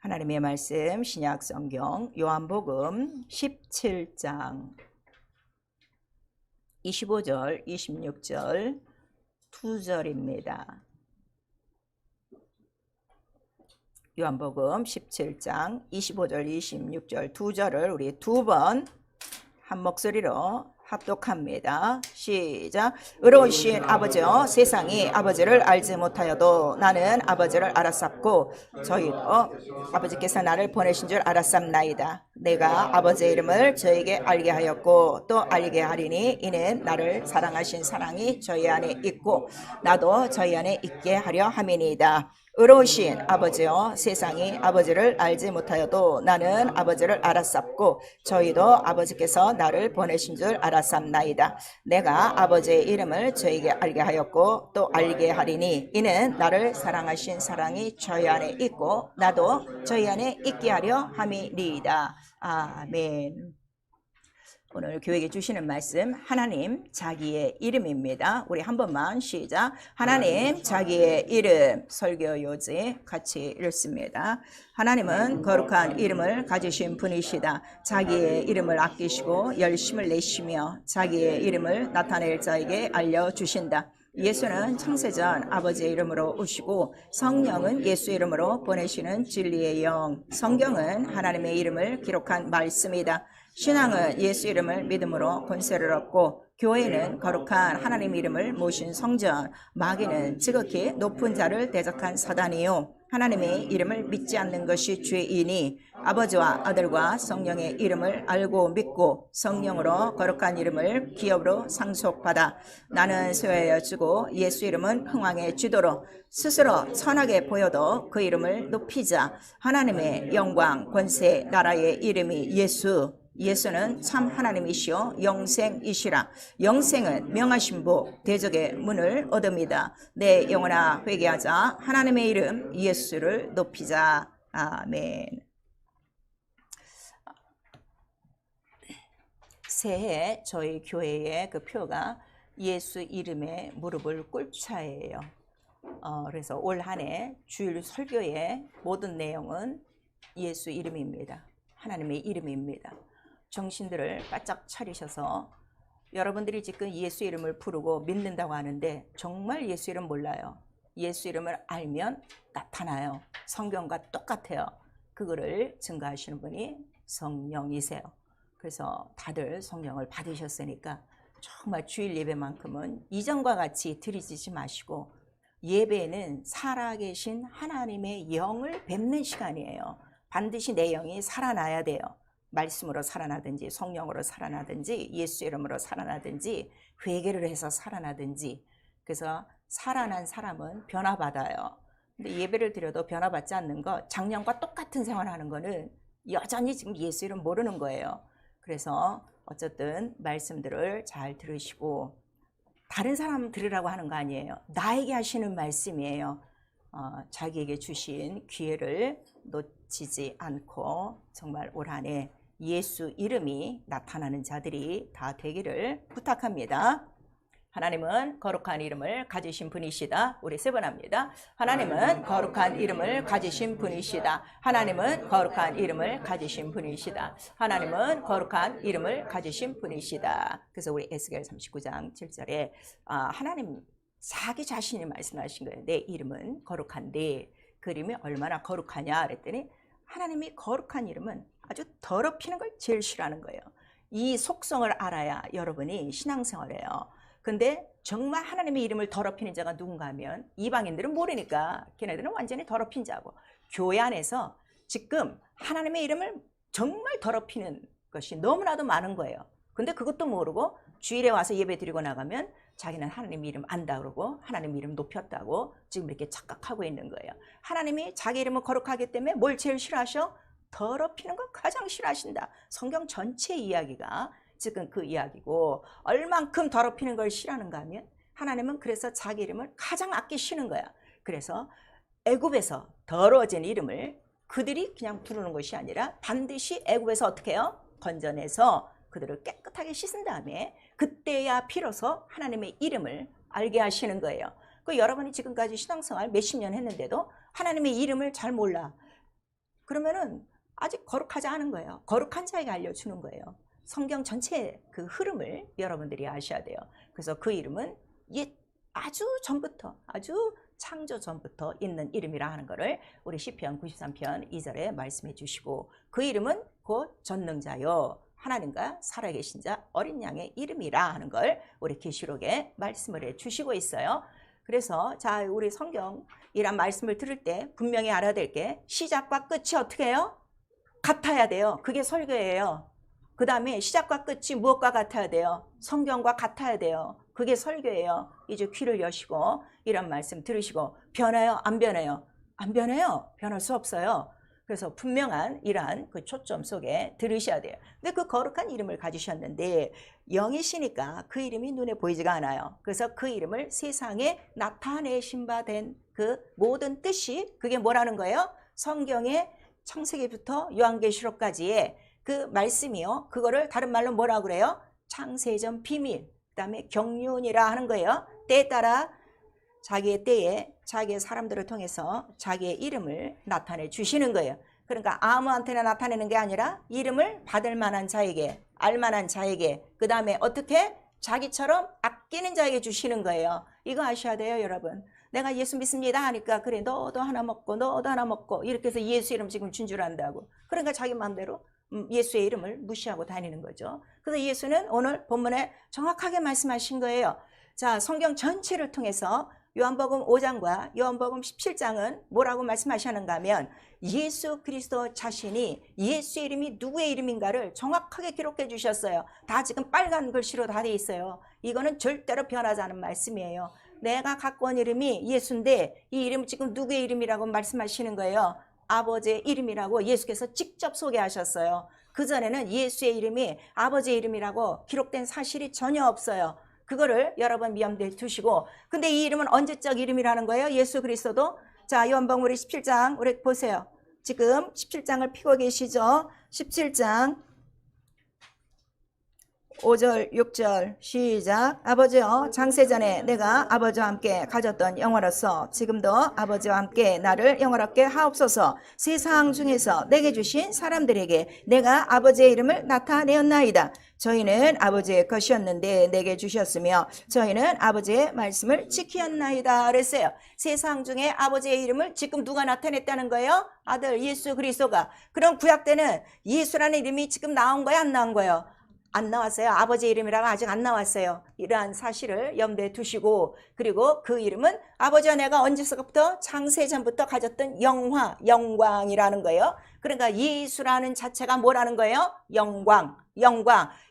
하나님의 말씀 신약 성경 요한복음 17장 25절 26절 2절입니다. 요한복음 17장 25절 26절 2절을 우리 두 번 한 목소리로 합독합니다. 시작. 의로우신 아버지여, 세상이 아버지를 알지 못하여도 나는 아버지를 알았sap고 저희도 아버지께서 나를 보내신 줄 알았sap나이다. 내가 아버지의 이름을 저에게 알게 하였고 또 알게 하리니 이는 나를 사랑하신 사랑이 저희 안에 있고 나도 저희 안에 있게 하려 함이니이다. 의로우신 아버지여, 세상이 아버지를 알지 못하여도 나는 아버지를 알았sap고 저희도 아버지께서 나를 보내신 줄 알았sap나이다. 내가 아버지의 이름을 저에게 알게 하였고 또 알게 하리니 이는 나를 사랑하신 사랑이 저희 안에 있고 나도 저희 안에 있게 하려 함이니이다. 아멘. 오늘 교회에 주시는 말씀 하나님 자기의 이름입니다. 우리 한 번만 시작. 하나님 자기의 이름. 설교 요지 같이 읽습니다. 하나님은 거룩한 이름을 가지신 분이시다. 자기의 이름을 아끼시고 열심을 내시며 자기의 이름을 나타낼 자에게 알려주신다. 예수는 창세전 아버지의 이름으로 오시고 성령은 예수 이름으로 보내시는 진리의 영. 성경은 하나님의 이름을 기록한 말씀이다. 신앙은 예수 이름을 믿음으로 권세를 얻고 교회는 거룩한 하나님 이름을 모신 성전, 마귀는 지극히 높은 자를 대적한 사단이요 하나님의 이름을 믿지 않는 것이 죄이니 아버지와 아들과 성령의 이름을 알고 믿고 성령으로 거룩한 이름을 기업으로 상속받아 나는 쇠하여 주고 예수 이름은 흥왕의 쥐도로 스스로 천하게 보여도 그 이름을 높이자. 하나님의 영광 권세 나라의 이름이 예수. 예수는 참 하나님이시요 영생이시라. 영생은 명하신 복 대적의 문을 얻음이다. 내 영혼아 회개하자. 하나님의 이름 예수를 높이자. 아멘. 새해 저희 교회의 그 표가 예수 이름에 무릎을 꿇자예요. 그래서 올 한 해 주일 설교의 모든 내용은 예수 이름입니다. 하나님의 이름입니다. 정신들을 바짝 차리셔서 여러분들이 지금 예수 이름을 부르고 믿는다고 하는데 정말 예수 이름 몰라요. 예수 이름을 알면 나타나요. 성경과 똑같아요. 그거를 증거하시는 분이 성령이세요. 그래서 다들 성령을 받으셨으니까 정말 주일 예배만큼은 이전과 같이 들이지지 마시고 예배는 살아계신 하나님의 영을 뵙는 시간이에요. 반드시 내 영이 살아나야 돼요. 말씀으로 살아나든지 성령으로 살아나든지 예수 이름으로 살아나든지 회개를 해서 살아나든지. 그래서 살아난 사람은 변화받아요. 근데 예배를 드려도 변화받지 않는 거, 작년과 똑같은 생활하는 거는 여전히 지금 예수 이름 모르는 거예요. 그래서 어쨌든 말씀들을 잘 들으시고 다른 사람 들으라고 하는 거 아니에요. 나에게 하시는 말씀이에요. 자기에게 주신 기회를 놓치지 않고 정말 올 한 해 예수 이름이 나타나는 자들이 다 되기를 부탁합니다. 하나님은 거룩한 이름을 가지신 분이시다. 우리 세 번 합니다. 하나님은 거룩한 이름을 가지신 분이시다. 하나님은 거룩한 이름을 가지신 분이시다. 하나님은 거룩한 이름을 가지신 분이시다. 그래서 우리 에스겔 39장 7절에 하나님 자기 자신이 말씀하신 거예요. 내 이름은 거룩한데 그 이름이 얼마나 거룩하냐 그랬더니 하나님이 거룩한 이름은 아주 더럽히는 걸 제일 싫어하는 거예요. 이 속성을 알아야 여러분이 신앙생활해요. 근데 정말 하나님의 이름을 더럽히는 자가 누군가 하면 이방인들은 모르니까 걔네들은 완전히 더럽힌 자고 교회 안에서 지금 하나님의 이름을 정말 더럽히는 것이 너무나도 많은 거예요. 근데 그것도 모르고 주일에 와서 예배 드리고 나가면 자기는 하나님 이름 안다 그러고 하나님 이름 높였다고 지금 이렇게 착각하고 있는 거예요. 하나님이 자기 이름을 거룩하기 때문에 뭘 제일 싫어하셔? 더럽히는 걸 가장 싫어하신다. 성경 전체 이야기가 지금 그 이야기고 얼만큼 더럽히는 걸 싫어하는가 하면 하나님은 그래서 자기 이름을 가장 아끼시는 거야. 그래서 애굽에서 더러워진 이름을 그들이 그냥 부르는 것이 아니라 반드시 애굽에서 어떻게 해요? 건져내서 그들을 깨끗하게 씻은 다음에 그때야 비로소 하나님의 이름을 알게 하시는 거예요. 그 여러분이 지금까지 신앙생활 몇십 년 했는데도 하나님의 이름을 잘 몰라. 그러면은 아직 거룩하지 않은 거예요. 거룩한 자에게 알려주는 거예요. 성경 전체의 그 흐름을 여러분들이 아셔야 돼요. 그래서 그 이름은 아주 전부터, 아주 창조 전부터 있는 이름이라 하는 것을 우리 시편 93편 2절에 말씀해 주시고, 그 이름은 곧 전능자요 하나님과 살아계신 자 어린 양의 이름이라 하는 걸 우리 계시록에 말씀을 해 주시고 있어요. 그래서 자, 우리 성경이란 말씀을 들을 때 분명히 알아야 될 게 시작과 끝이 어떻게 해요? 같아야 돼요. 그게 설교예요. 그 다음에 시작과 끝이 무엇과 같아야 돼요? 성경과 같아야 돼요. 그게 설교예요. 이제 귀를 여시고 이런 말씀 들으시고, 변해요? 안 변해요? 안 변해요. 변할 수 없어요. 그래서 분명한 이러한 그 초점 속에 들으셔야 돼요. 근데 그 거룩한 이름을 가지셨는데 영이시니까 그 이름이 눈에 보이지가 않아요. 그래서 그 이름을 세상에 나타내신 바 된 그 모든 뜻이, 그게 뭐라는 거예요? 성경의 창세기부터 요한계시록까지의 그 말씀이요. 그거를 다른 말로 뭐라고 그래요? 창세전 비밀, 그 다음에 경륜이라 하는 거예요. 때에 따라 자기의 때에 자기의 사람들을 통해서 자기의 이름을 나타내 주시는 거예요. 그러니까 아무한테나 나타내는 게 아니라 이름을 받을 만한 자에게, 알만한 자에게, 그 다음에 어떻게? 자기처럼 아끼는 자에게 주시는 거예요. 이거 아셔야 돼요, 여러분. 내가 예수 믿습니다 하니까 그래 너도 하나 먹고 너도 하나 먹고 이렇게 해서 예수 이름 지금 준줄한다고. 그러니까 자기 마음대로 예수의 이름을 무시하고 다니는 거죠. 그래서 예수는 오늘 본문에 정확하게 말씀하신 거예요. 자, 성경 전체를 통해서 요한복음 5장과 요한복음 17장은 뭐라고 말씀하시는가 하면 예수 그리스도 자신이 예수의 이름이 누구의 이름인가를 정확하게 기록해 주셨어요. 다 지금 빨간 글씨로 다 돼 있어요. 이거는 절대로 변하지 않은 말씀이에요. 내가 갖고 온 이름이 예수인데 이 이름 지금 누구의 이름이라고 말씀하시는 거예요? 아버지의 이름이라고 예수께서 직접 소개하셨어요. 그전에는 예수의 이름이 아버지의 이름이라고 기록된 사실이 전혀 없어요. 그거를 여러분 미염두에 두시고, 근데 이 이름은 언제적 이름이라는 거예요? 예수 그리스도도. 자, 요한복음 우리 17장 우리 보세요. 지금 17장을 펴고 계시죠? 17장 5절 6절 시작. 아버지여, 창세전에 내가 아버지와 함께 가졌던 영화로서 지금도 아버지와 함께 나를 영화롭게 하옵소서. 세상 중에서 내게 주신 사람들에게 내가 아버지의 이름을 나타내었나이다. 저희는 아버지의 것이었는데 내게 주셨으며 저희는 아버지의 말씀을 지키었나이다 그랬어요. 세상 중에 아버지의 이름을 지금 누가 나타냈다는 거예요? 아들 예수 그리스도가. 그럼 구약 때는 예수라는 이름이 지금 나온 거예요, 안 나온 거예요? 안 나왔어요. 아버지 이름이라고 아직 안 나왔어요. 이러한 사실을 염두에 두시고, 그리고 그 이름은 아버지와 내가 언제서부터? 창세전부터 가졌던 영광이라는 거예요. 그러니까 예수라는 자체가 뭐라는 거예요? 영광.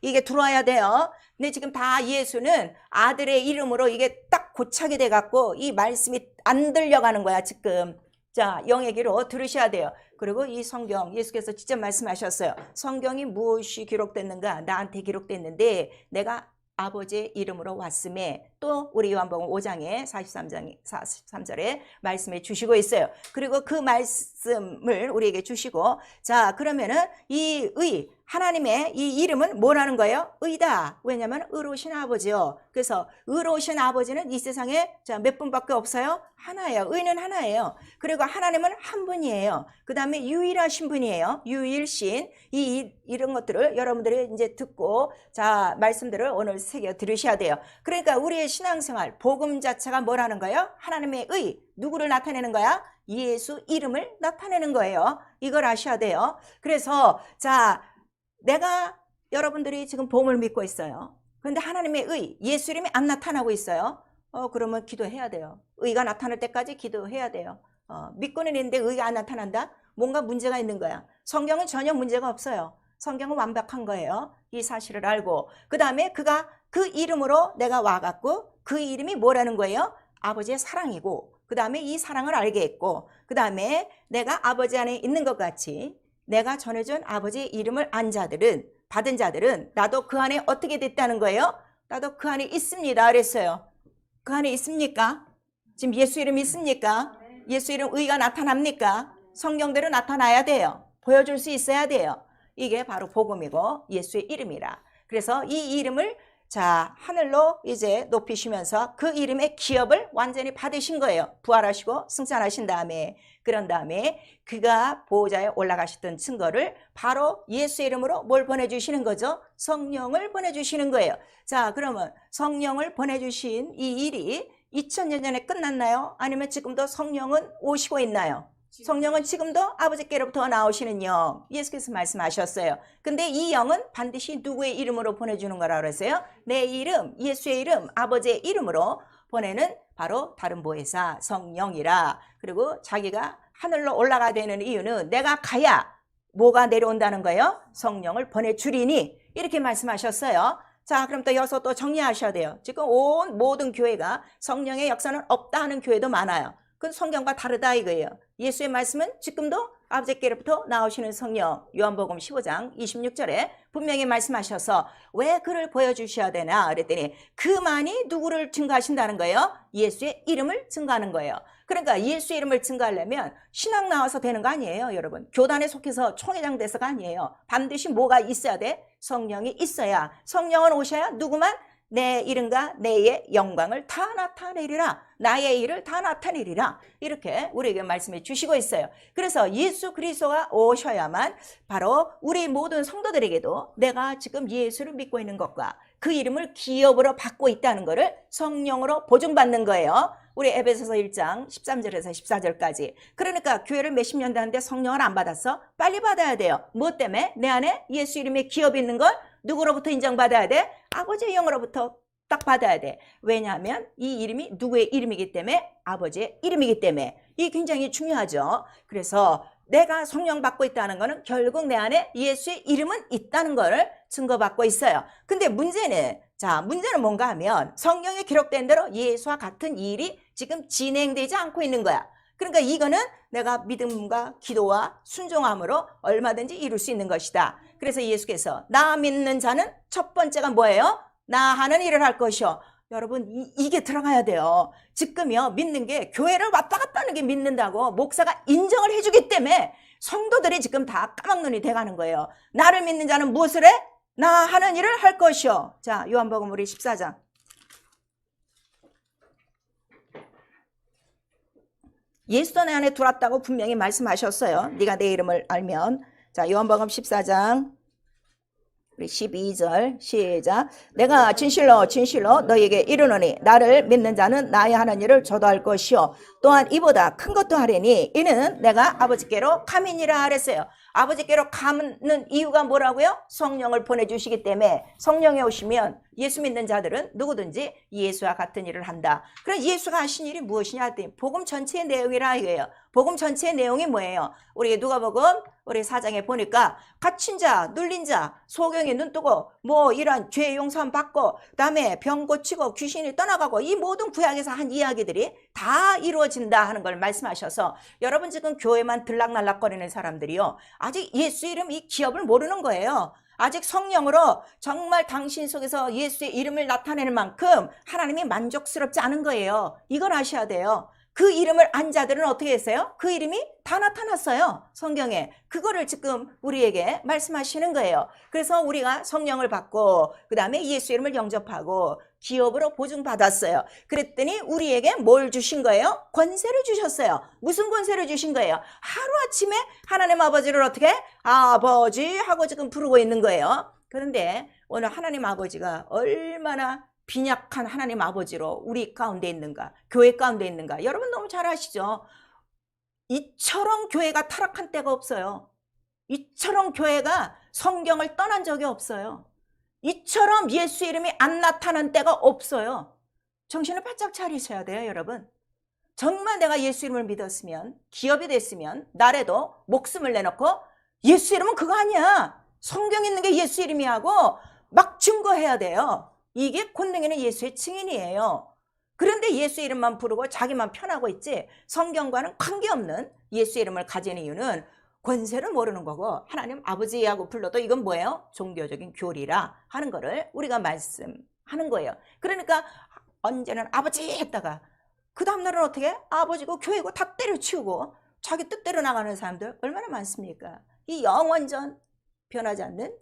이게 들어와야 돼요. 근데 지금 다 예수는 아들의 이름으로 이게 딱 고착이 돼 갖고 이 말씀이 안 들려가는 거야 지금. 자, 영의 귀로 들으셔야 돼요. 그리고 이 성경 예수께서 직접 말씀하셨어요. 성경이 무엇이 기록됐는가? 나한테 기록됐는데 내가 아버지의 이름으로 왔음에, 또 우리 요한복음 5장에 43절에 말씀해 주시고 있어요. 그리고 그 말씀을 우리에게 주시고, 자, 그러면은 이 하나님의 이 이름은 뭐라는 거예요? 의다. 왜냐하면 의로우신 아버지요. 그래서 의로우신 아버지는 이 세상에 자, 몇 분밖에 없어요? 하나예요. 의는 하나예요. 그리고 하나님은 한 분이에요. 그 다음에 유일하신 분이에요. 유일신. 이런 것들을 여러분들이 이제 듣고, 자, 말씀들을 오늘 새겨 들으셔야 돼요. 그러니까 우리의 신앙생활, 복음 자체가 뭐라는 거예요? 하나님의 의. 누구를 나타내는 거야? 예수 이름을 나타내는 거예요. 이걸 아셔야 돼요. 그래서 자, 내가 여러분들이 지금 복음을 믿고 있어요. 그런데 하나님의 의, 예수 이름이 안 나타나고 있어요. 그러면 기도해야 돼요. 의가 나타날 때까지 기도해야 돼요. 믿고는 있는데 의가 안 나타난다? 뭔가 문제가 있는 거야. 성경은 전혀 문제가 없어요. 성경은 완벽한 거예요. 이 사실을 알고, 그 다음에 그가 그 이름으로 내가 와갖고 그 이름이 뭐라는 거예요? 아버지의 사랑이고, 그 다음에 이 사랑을 알게 했고, 그 다음에 내가 아버지 안에 있는 것 같이 내가 전해준 아버지의 이름을 받은 자들은 나도 그 안에 어떻게 됐다는 거예요? 나도 그 안에 있습니다 그랬어요. 그 안에 있습니까? 지금 예수 이름 있습니까? 예수 이름 의가 나타납니까? 성경대로 나타나야 돼요. 보여줄 수 있어야 돼요. 이게 바로 복음이고 예수의 이름이라. 그래서 이 이름을 자, 하늘로 이제 높이시면서 그 이름의 기업을 완전히 받으신 거예요. 부활하시고 승천하신 다음에. 그런 다음에 그가 보호자에 올라가셨던 증거를 바로 예수 이름으로 뭘 보내주시는 거죠? 성령을 보내주시는 거예요. 자, 그러면 성령을 보내주신 이 일이 2000년 전에 끝났나요? 아니면 지금도 성령은 오시고 있나요? 성령은 지금도 아버지께로부터 나오시는 영, 예수께서 말씀하셨어요. 근데 이 영은 반드시 누구의 이름으로 보내주는 거라 그랬어요? 내 이름, 예수의 이름, 아버지의 이름으로 보내는 바로 다른 보혜사 성령이라. 그리고 자기가 하늘로 올라가야 되는 이유는 내가 가야 뭐가 내려온다는 거예요? 성령을 보내주리니, 이렇게 말씀하셨어요. 자, 그럼 또 여기서 또 정리하셔야 돼요. 지금 온 모든 교회가 성령의 역사는 없다 하는 교회도 많아요. 그건 성경과 다르다 이거예요. 예수의 말씀은 지금도 아버지께로부터 나오시는 성령, 요한복음 15장 26절에 분명히 말씀하셔서 왜 그를 보여주셔야 되나 그랬더니 그만이 누구를 증거하신다는 거예요? 예수의 이름을 증거하는 거예요. 그러니까 예수 이름을 증거하려면 신학 나와서 되는 거 아니에요, 여러분. 교단에 속해서 총회장 돼서가 아니에요. 반드시 뭐가 있어야 돼? 성령이 있어야. 성령은 오셔야 누구만? 내 이름과 내의 영광을 다 나타내리라. 나의 일을 다 나타내리라. 이렇게 우리에게 말씀해 주시고 있어요. 그래서 예수 그리스도가 오셔야만 바로 우리 모든 성도들에게도 내가 지금 예수를 믿고 있는 것과 그 이름을 기업으로 받고 있다는 것을 성령으로 보증받는 거예요. 우리 에베소서 1장 13절에서 14절까지. 그러니까 교회를 몇십 년 됐는데 성령을 안 받았어? 빨리 받아야 돼요. 뭐 때문에? 내 안에 예수 이름의 기업이 있는 걸 누구로부터 인정받아야 돼? 아버지의 영으로부터 딱 받아야 돼. 왜냐하면 이 이름이 누구의 이름이기 때문에? 아버지의 이름이기 때문에. 이게 굉장히 중요하죠. 그래서 내가 성령 받고 있다는 것은 결국 내 안에 예수의 이름은 있다는 걸 증거받고 있어요. 근데 문제는 뭔가 하면 성경에 기록된 대로 예수와 같은 일이 지금 진행되지 않고 있는 거야. 그러니까 이거는 내가 믿음과 기도와 순종함으로 얼마든지 이룰 수 있는 것이다. 그래서 예수께서 나 믿는 자는 첫 번째가 뭐예요? 나 하는 일을 할 것이요. 여러분 이게 들어가야 돼요. 지금요 믿는 게 교회를 왔다 갔다 하는 게 믿는다고 목사가 인정을 해주기 때문에 성도들이 지금 다 까막눈이 돼가는 거예요. 나를 믿는 자는 무엇을 해? 나 하는 일을 할 것이요. 자, 요한복음 우리 14장. 예수도 내 안에 들어왔다고 분명히 말씀하셨어요. 네가 내 이름을 알면. 자, 요한복음 14장 우리 12절 시작. 내가 진실로 진실로 너희에게 이르노니 나를 믿는 자는 나의 하는 일을 저도 할 것이요 또한 이보다 큰 것도 하리니 이는 내가 아버지께로 감이니라 그랬어요. 아버지께로 가는 이유가 뭐라고요? 성령을 보내주시기 때문에. 성령이 오시면 예수 믿는 자들은 누구든지 예수와 같은 일을 한다. 그럼 예수가 하신 일이 무엇이냐 했더니 복음 전체의 내용이라 이거예요. 복음 전체의 내용이 뭐예요? 우리 누가복음 우리 4장에 보니까 갇힌 자, 눌린 자, 소경이 눈 뜨고 뭐 이런 죄 용서함 받고 그다음에 병 고치고 귀신이 떠나가고 이 모든 구약에서 한 이야기들이 다 이루어진다 하는 걸 말씀하셔서 여러분 지금 교회만 들락날락거리는 사람들이요. 아직 예수 이름 이 기업을 모르는 거예요. 아직 성령으로 정말 당신 속에서 예수의 이름을 나타내는 만큼 하나님이 만족스럽지 않은 거예요. 이걸 아셔야 돼요. 그 이름을 안 자들은 어떻게 했어요? 그 이름이 다 나타났어요. 성경에. 그거를 지금 우리에게 말씀하시는 거예요. 그래서 우리가 성령을 받고 그 다음에 예수 이름을 영접하고 기업으로 보증받았어요. 그랬더니 우리에게 뭘 주신 거예요? 권세를 주셨어요. 무슨 권세를 주신 거예요? 하루아침에 하나님 아버지를 어떻게? 아버지 하고 지금 부르고 있는 거예요. 그런데 오늘 하나님 아버지가 얼마나 빈약한 하나님 아버지로 우리 가운데 있는가, 교회 가운데 있는가, 여러분 너무 잘 아시죠? 이처럼 교회가 타락한 때가 없어요. 이처럼 교회가 성경을 떠난 적이 없어요. 이처럼 예수 이름이 안 나타난 때가 없어요. 정신을 바짝 차리셔야 돼요, 여러분. 정말 내가 예수 이름을 믿었으면, 기업이 됐으면 나라도 목숨을 내놓고 예수 이름은 그거 아니야, 성경 있는 게 예수 이름이 하고 막 증거해야 돼요. 이게 권능에는 예수의 증인이에요. 그런데 예수 이름만 부르고 자기만 편하고 있지 성경과는 관계없는 예수 이름을 가진 이유는 권세를 모르는 거고 하나님 아버지하고 불러도 이건 뭐예요? 종교적인 교리라 하는 거를 우리가 말씀하는 거예요. 그러니까 언제는 아버지 했다가 그 다음날은 어떻게? 아버지고 교회고 다 때려치우고 자기 뜻대로 나가는 사람들 얼마나 많습니까? 이 영원전 변하지 않는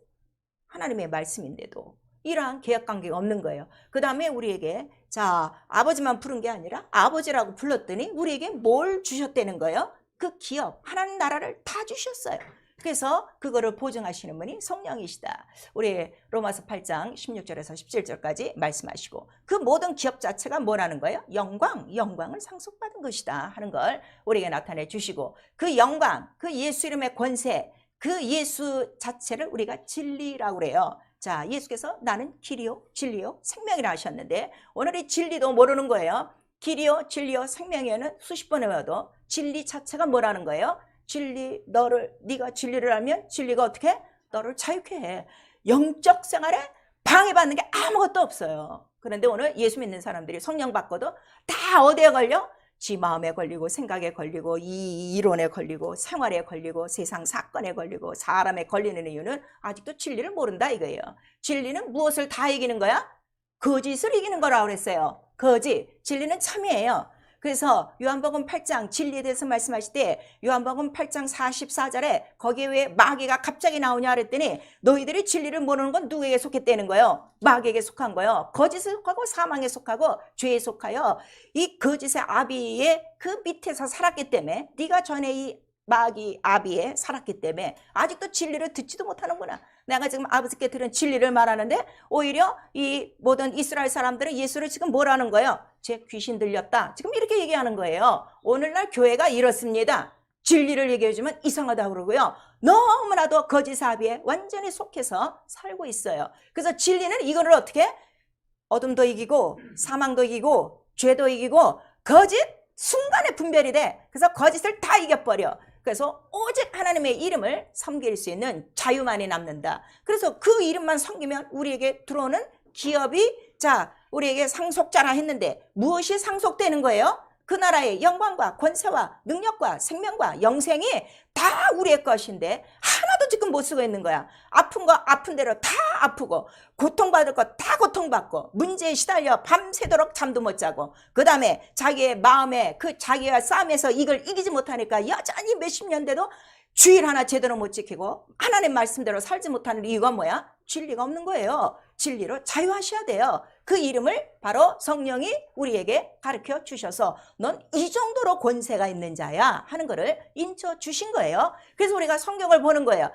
하나님의 말씀인데도 이러한 계약관계가 없는 거예요. 그 다음에 우리에게 자 아버지만 부른 게 아니라 아버지라고 불렀더니 우리에게 뭘 주셨다는 거예요? 그 기업, 하나님 나라를 다 주셨어요. 그래서 그거를 보증하시는 분이 성령이시다. 우리 로마서 8장 16절에서 17절까지 말씀하시고 그 모든 기업 자체가 뭐라는 거예요? 영광을 상속받은 것이다 하는 걸 우리에게 나타내 주시고 그 영광, 그 예수 이름의 권세, 그 예수 자체를 우리가 진리라고 그래요. 자, 예수께서 나는 길이요 진리요 생명이라 하셨는데 오늘 이 진리도 모르는 거예요. 길이요 진리요 생명이요는 수십 번에 와도 진리 자체가 뭐라는 거예요? 진리, 네가 진리를 알면 진리가 어떻게? 너를 자유케 해. 영적 생활에 방해받는 게 아무것도 없어요. 그런데 오늘 예수 믿는 사람들이 성령 받고도 다 어디에 걸려? 지 마음에 걸리고 생각에 걸리고 이 이론에 걸리고 생활에 걸리고 세상 사건에 걸리고 사람에 걸리는 이유는 아직도 진리를 모른다 이거예요. 진리는 무엇을 다 이기는 거야? 거짓을 이기는 거라고 그랬어요. 거짓. 진리는 참이에요. 그래서 요한복음 8장 진리에 대해서 말씀하실 때 요한복음 8장 44절에 거기에 왜 마귀가 갑자기 나오냐 그랬더니 너희들이 진리를 모르는 건 누구에게 속했다는 거예요? 마귀에게 속한 거예요. 거짓에 속하고 사망에 속하고 죄에 속하여 이 거짓의 아비의 그 밑에서 살았기 때문에 네가 전에 이 마귀 아비에 살았기 때문에 아직도 진리를 듣지도 못하는구나. 내가 지금 아버지께 들은 진리를 말하는데 오히려 이 모든 이스라엘 사람들은 예수를 지금 뭐라는 거예요? 제 귀신 들렸다. 지금 이렇게 얘기하는 거예요. 오늘날 교회가 이렇습니다. 진리를 얘기해주면 이상하다고 그러고요. 너무나도 거짓 아비에 완전히 속해서 살고 있어요. 그래서 진리는 이거를 어떻게? 어둠도 이기고 사망도 이기고 죄도 이기고 거짓 순간에 분별이 돼. 그래서 거짓을 다 이겨버려. 그래서 오직 하나님의 이름을 섬길 수 있는 자유만이 남는다. 그래서 그 이름만 섬기면 우리에게 들어오는 기업이 자 우리에게 상속자라 했는데 무엇이 상속되는 거예요? 그 나라의 영광과 권세와 능력과 생명과 영생이 다 우리의 것인데 하나도 지금 못 쓰고 있는 거야. 아픈 거 아픈 대로 다 아프고 고통받을 거 다 고통받고 문제에 시달려 밤새도록 잠도 못 자고 그 다음에 자기의 마음에 그 자기가 싸움에서 이걸 이기지 못하니까 여전히 몇십 년 돼도 주일 하나 제대로 못 지키고 하나님 말씀대로 살지 못하는 이유가 뭐야? 진리가 없는 거예요. 진리로 자유하셔야 돼요. 그 이름을 바로 성령이 우리에게 가르쳐 주셔서 넌 이 정도로 권세가 있는 자야 하는 거를 인쳐 주신 거예요. 그래서 우리가 성경을 보는 거예요.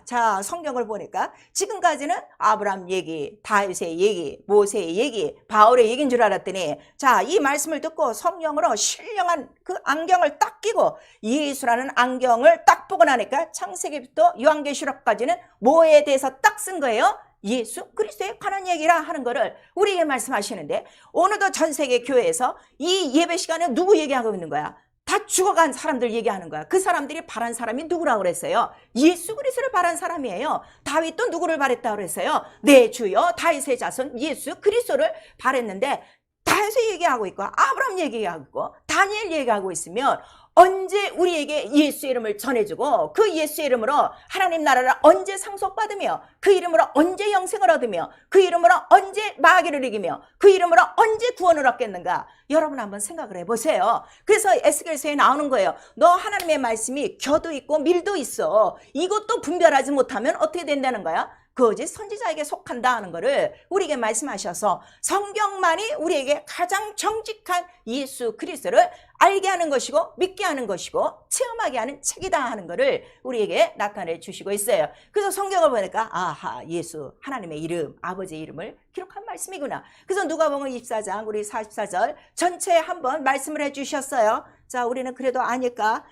자 성경을 보니까 지금까지는 아브라함 얘기, 다윗의 얘기, 모세의 얘기, 바울의 얘기인 줄 알았더니 자 이 말씀을 듣고 성령으로 신령한 그 안경을 딱 끼고 예수라는 안경을 딱 보고 나니까 창세기부터 요한계시록까지는 뭐에 대해서 딱 쓴 거예요? 예수 그리스도에 관한 얘기라 하는 거를 우리에게 말씀하시는데 오늘도 전 세계 교회에서 이 예배 시간에 누구 얘기하고 있는 거야? 다 죽어간 사람들 얘기하는 거야. 그 사람들이 바란 사람이 누구라고 그랬어요? 예수 그리스도를 바란 사람이에요. 다윗도 누구를 바랬다고 그랬어요? 내 주여 다윗의 자손 예수 그리스도를 바랬는데 다윗을 얘기하고 있고 아브라함 얘기하고 있고 다니엘 얘기하고 있으면 언제 우리에게 예수 이름을 전해주고 그 예수 이름으로 하나님 나라를 언제 상속받으며 그 이름으로 언제 영생을 얻으며 그 이름으로 언제 마귀를 이기며 그 이름으로 언제 구원을 얻겠는가? 여러분 한번 생각을 해보세요. 그래서 에스겔서에 나오는 거예요. 너 하나님의 말씀이 겨도 있고 밀도 있어. 이것도 분별하지 못하면 어떻게 된다는 거야? 거짓 선지자에게 속한다 하는 것을 우리에게 말씀하셔서 성경만이 우리에게 가장 정직한 예수 그리스도를 알게 하는 것이고 믿게 하는 것이고 체험하게 하는 책이다 하는 것을 우리에게 나타내 주시고 있어요. 그래서 성경을 보니까 아하 예수 하나님의 이름 아버지의 이름을 기록한 말씀이구나. 그래서 누가복음 24장 우리 44절 전체에 한번 말씀을 해 주셨어요. 자 우리는 그래도 아니까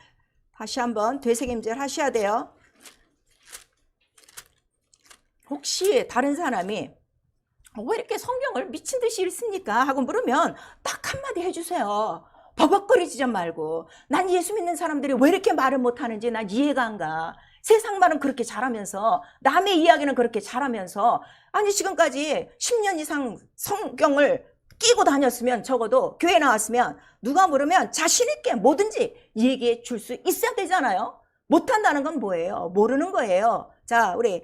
다시 한번 되새김질 하셔야 돼요. 혹시 다른 사람이 왜 이렇게 성경을 미친 듯이 읽습니까? 하고 물으면 딱 한마디 해주세요. 버벅거리지 좀 말고 난 예수 믿는 사람들이 왜 이렇게 말을 못하는지 난 이해가 안 가. 세상 말은 그렇게 잘하면서 남의 이야기는 그렇게 잘하면서 아니 지금까지 10년 이상 성경을 끼고 다녔으면 적어도 교회 나왔으면 누가 물으면 자신 있게 뭐든지 얘기해 줄 수 있어야 되잖아요. 못한다는 건 뭐예요? 모르는 거예요. 자 우리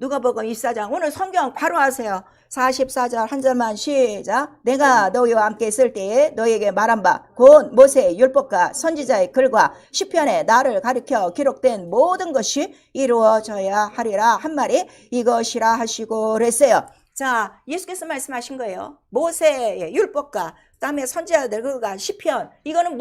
누가복음 24장 오늘 성경 바로 하세요. 44절 한 절만 시작. 내가 너희와 함께 있을 때에 너희에게 말한 바 곧 모세의 율법과 선지자의 글과 시편에 나를 가리켜 기록된 모든 것이 이루어져야 하리라 한 말이 이것이라 하시고 그랬어요. 자, 예수께서 말씀하신 거예요. 모세의 율법과 그다음에 선지자들 그가 시편, 이거는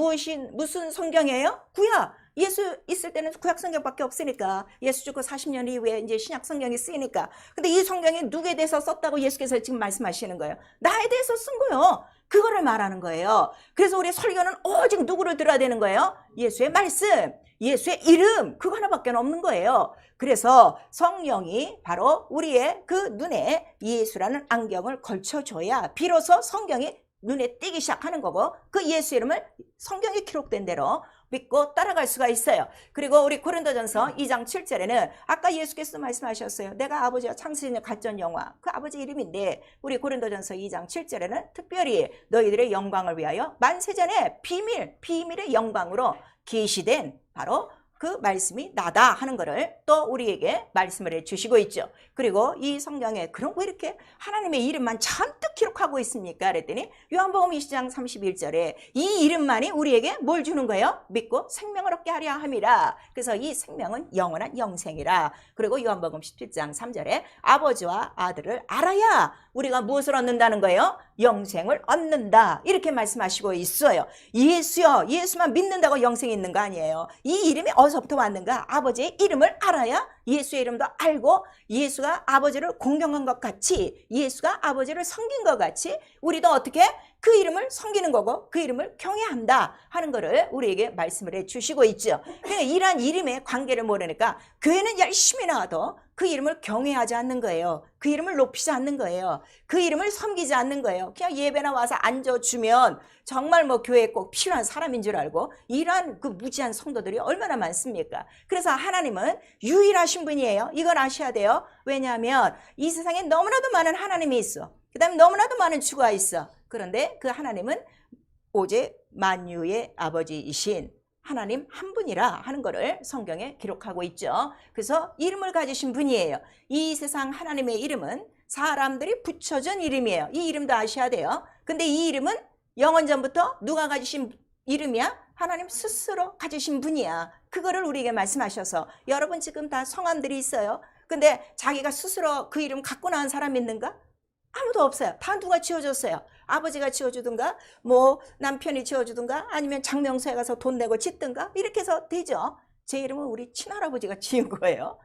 무슨 성경이에요? 구약. 예수 있을 때는 구약 성경밖에 없으니까, 예수 죽고 40년 이후에 이제 신약 성경이 쓰이니까. 근데 이 성경이 누구에 대해서 썼다고 예수께서 지금 말씀하시는 거예요? 나에 대해서 쓴 거예요. 그거를 말하는 거예요. 그래서 우리 설교는 오직 누구를 들어야 되는 거예요? 예수의 말씀, 예수의 이름, 그거 하나밖에 없는 거예요. 그래서 성령이 바로 우리의 그 눈에 예수라는 안경을 걸쳐줘야 비로소 성경이 눈에 띄기 시작하는 거고, 그 예수 이름을 성경에 기록된 대로 믿고 따라갈 수가 있어요. 그리고 우리 고린도전서 2장 7절에는 아까 예수께서 말씀하셨어요. 내가 아버지와 창세전의 가전 영화, 그 아버지 이름인데, 우리 고린도전서 2장 7절에는 특별히 너희들의 영광을 위하여 만세전의 비밀의 영광으로 계시된 바로 그 말씀이 나다 하는 것을 또 우리에게 말씀을 해주시고 있죠. 그리고 이 성경에 그럼 왜 이렇게 하나님의 이름만 잔뜩 기록하고 있습니까? 그랬더니 요한복음 20장 31절에 이 이름만이 우리에게 뭘 주는 거예요? 믿고 생명을 얻게 하려 함이라. 그래서 이 생명은 영원한 영생이라. 그리고 요한복음 17장 3절에 아버지와 아들을 알아야 우리가 무엇을 얻는다는 거예요? 영생을 얻는다. 이렇게 말씀하시고 있어요. 예수요, 예수만 믿는다고 영생이 있는 거 아니에요. 이 이름이 어디서부터 왔는가? 아버지의 이름을 알아야 예수의 이름도 알고, 예수가 아버지를 공경한 것 같이, 예수가 아버지를 섬긴 것 같이 우리도 어떻게 그 이름을 섬기는 거고 그 이름을 경외한다 하는 것을 우리에게 말씀을 해주시고 있죠. 그러니까 이러한 이름의 관계를 모르니까 교회는 열심히 나와도 그 이름을 경외하지 않는 거예요. 그 이름을 높이지 않는 거예요. 그 이름을 섬기지 않는 거예요. 그냥 예배나 와서 앉아주면 정말 뭐 교회에 꼭 필요한 사람인 줄 알고 이러한 그 무지한 성도들이 얼마나 많습니까? 그래서 하나님은 유일하신 분이에요. 이걸 아셔야 돼요. 왜냐하면 이 세상에 너무나도 많은 하나님이 있어. 그 다음에 너무나도 많은 주가 있어. 그런데 그 하나님은 오직 만유의 아버지이신 하나님 한 분이라 하는 것을 성경에 기록하고 있죠. 그래서 이름을 가지신 분이에요. 이 세상 하나님의 이름은 사람들이 붙여준 이름이에요. 이 이름도 아셔야 돼요. 근데 이 이름은 영원전부터 누가 가지신 이름이야? 하나님 스스로 가지신 분이야. 그거를 우리에게 말씀하셔서, 여러분 지금 다 성함들이 있어요. 근데 자기가 스스로 그 이름 갖고 나온 사람 있는가? 아무도 없어요. 다 누가 지어줬어요. 아버지가 지어주든가, 뭐 남편이 지어주든가, 아니면 장명소에 가서 돈 내고 짓든가, 이렇게 해서 되죠. 제 이름은 우리 친할아버지가 지은 거예요.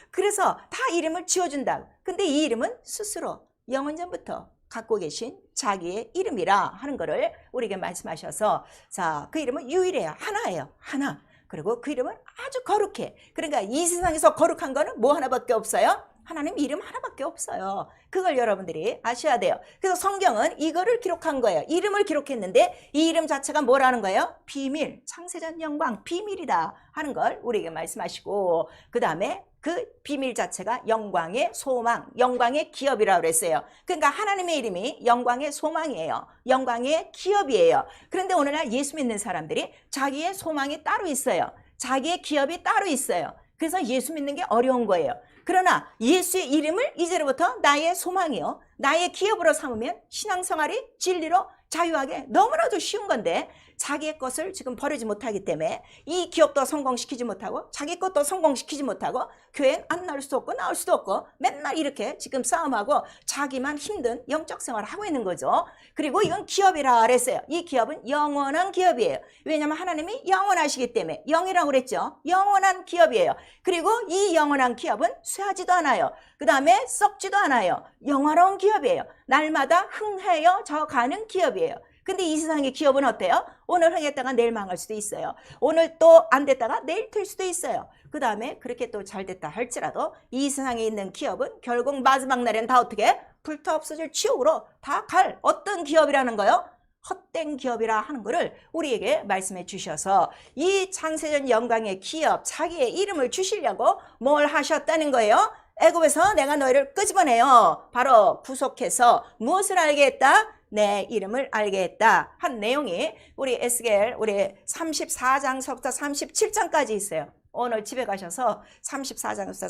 그래서 다 이름을 지어준다. 근데 이 이름은 스스로 영원전부터 갖고 계신 자기의 이름이라 하는 것을 우리에게 말씀하셔서, 자, 그 이름은 유일해요. 하나예요. 하나. 그리고 그 이름은 아주 거룩해. 그러니까 이 세상에서 거룩한 거는 뭐 하나밖에 없어요? 하나님 이름 하나밖에 없어요. 그걸 여러분들이 아셔야 돼요. 그래서 성경은 이거를 기록한 거예요. 이름을 기록했는데 이 이름 자체가 뭐라는 거예요? 비밀, 창세전 영광, 비밀이다 하는 걸 우리에게 말씀하시고, 그 다음에 그 비밀 자체가 영광의 소망, 영광의 기업이라고 그랬어요. 그러니까 하나님의 이름이 영광의 소망이에요. 영광의 기업이에요. 그런데 오늘날 예수 믿는 사람들이 자기의 소망이 따로 있어요. 자기의 기업이 따로 있어요. 그래서 예수 믿는 게 어려운 거예요. 그러나 예수의 이름을 이제로부터 나의 소망이요, 나의 기업으로 삼으면 신앙생활이 진리로 자유하게 너무나도 쉬운 건데, 자기의 것을 지금 버리지 못하기 때문에 이 기업도 성공시키지 못하고 자기 것도 성공시키지 못하고 교회엔 안 나올 수도 없고 나올 수도 없고 맨날 이렇게 지금 싸움하고 자기만 힘든 영적 생활을 하고 있는 거죠. 그리고 이건 기업이라 그랬어요. 이 기업은 영원한 기업이에요. 왜냐하면 하나님이 영원하시기 때문에 영이라고 그랬죠. 영원한 기업이에요. 그리고 이 영원한 기업은 쇠하지도 않아요. 그 다음에 썩지도 않아요. 영화로운 기업이에요. 날마다 흥해여 져가는 기업이에요. 근데 이 세상의 기업은 어때요? 오늘 흥했다가 내일 망할 수도 있어요. 오늘 또 안 됐다가 내일 될 수도 있어요. 그 다음에 그렇게 또 잘 됐다 할지라도 이 세상에 있는 기업은 결국 마지막 날에는 다 어떻게? 불타 없어질 지옥으로 다 갈 어떤 기업이라는 거요? 헛된 기업이라 하는 것을 우리에게 말씀해 주셔서, 이 창세전 영광의 기업, 자기의 이름을 주시려고 뭘 하셨다는 거예요? 애굽에서 내가 너희를 끄집어내요. 바로 구속해서 무엇을 알게 했다? 내 이름을 알게 했다 한 내용이 우리 에스겔 우리 34장서부터 37장까지 있어요. 오늘 집에 가셔서 34장부터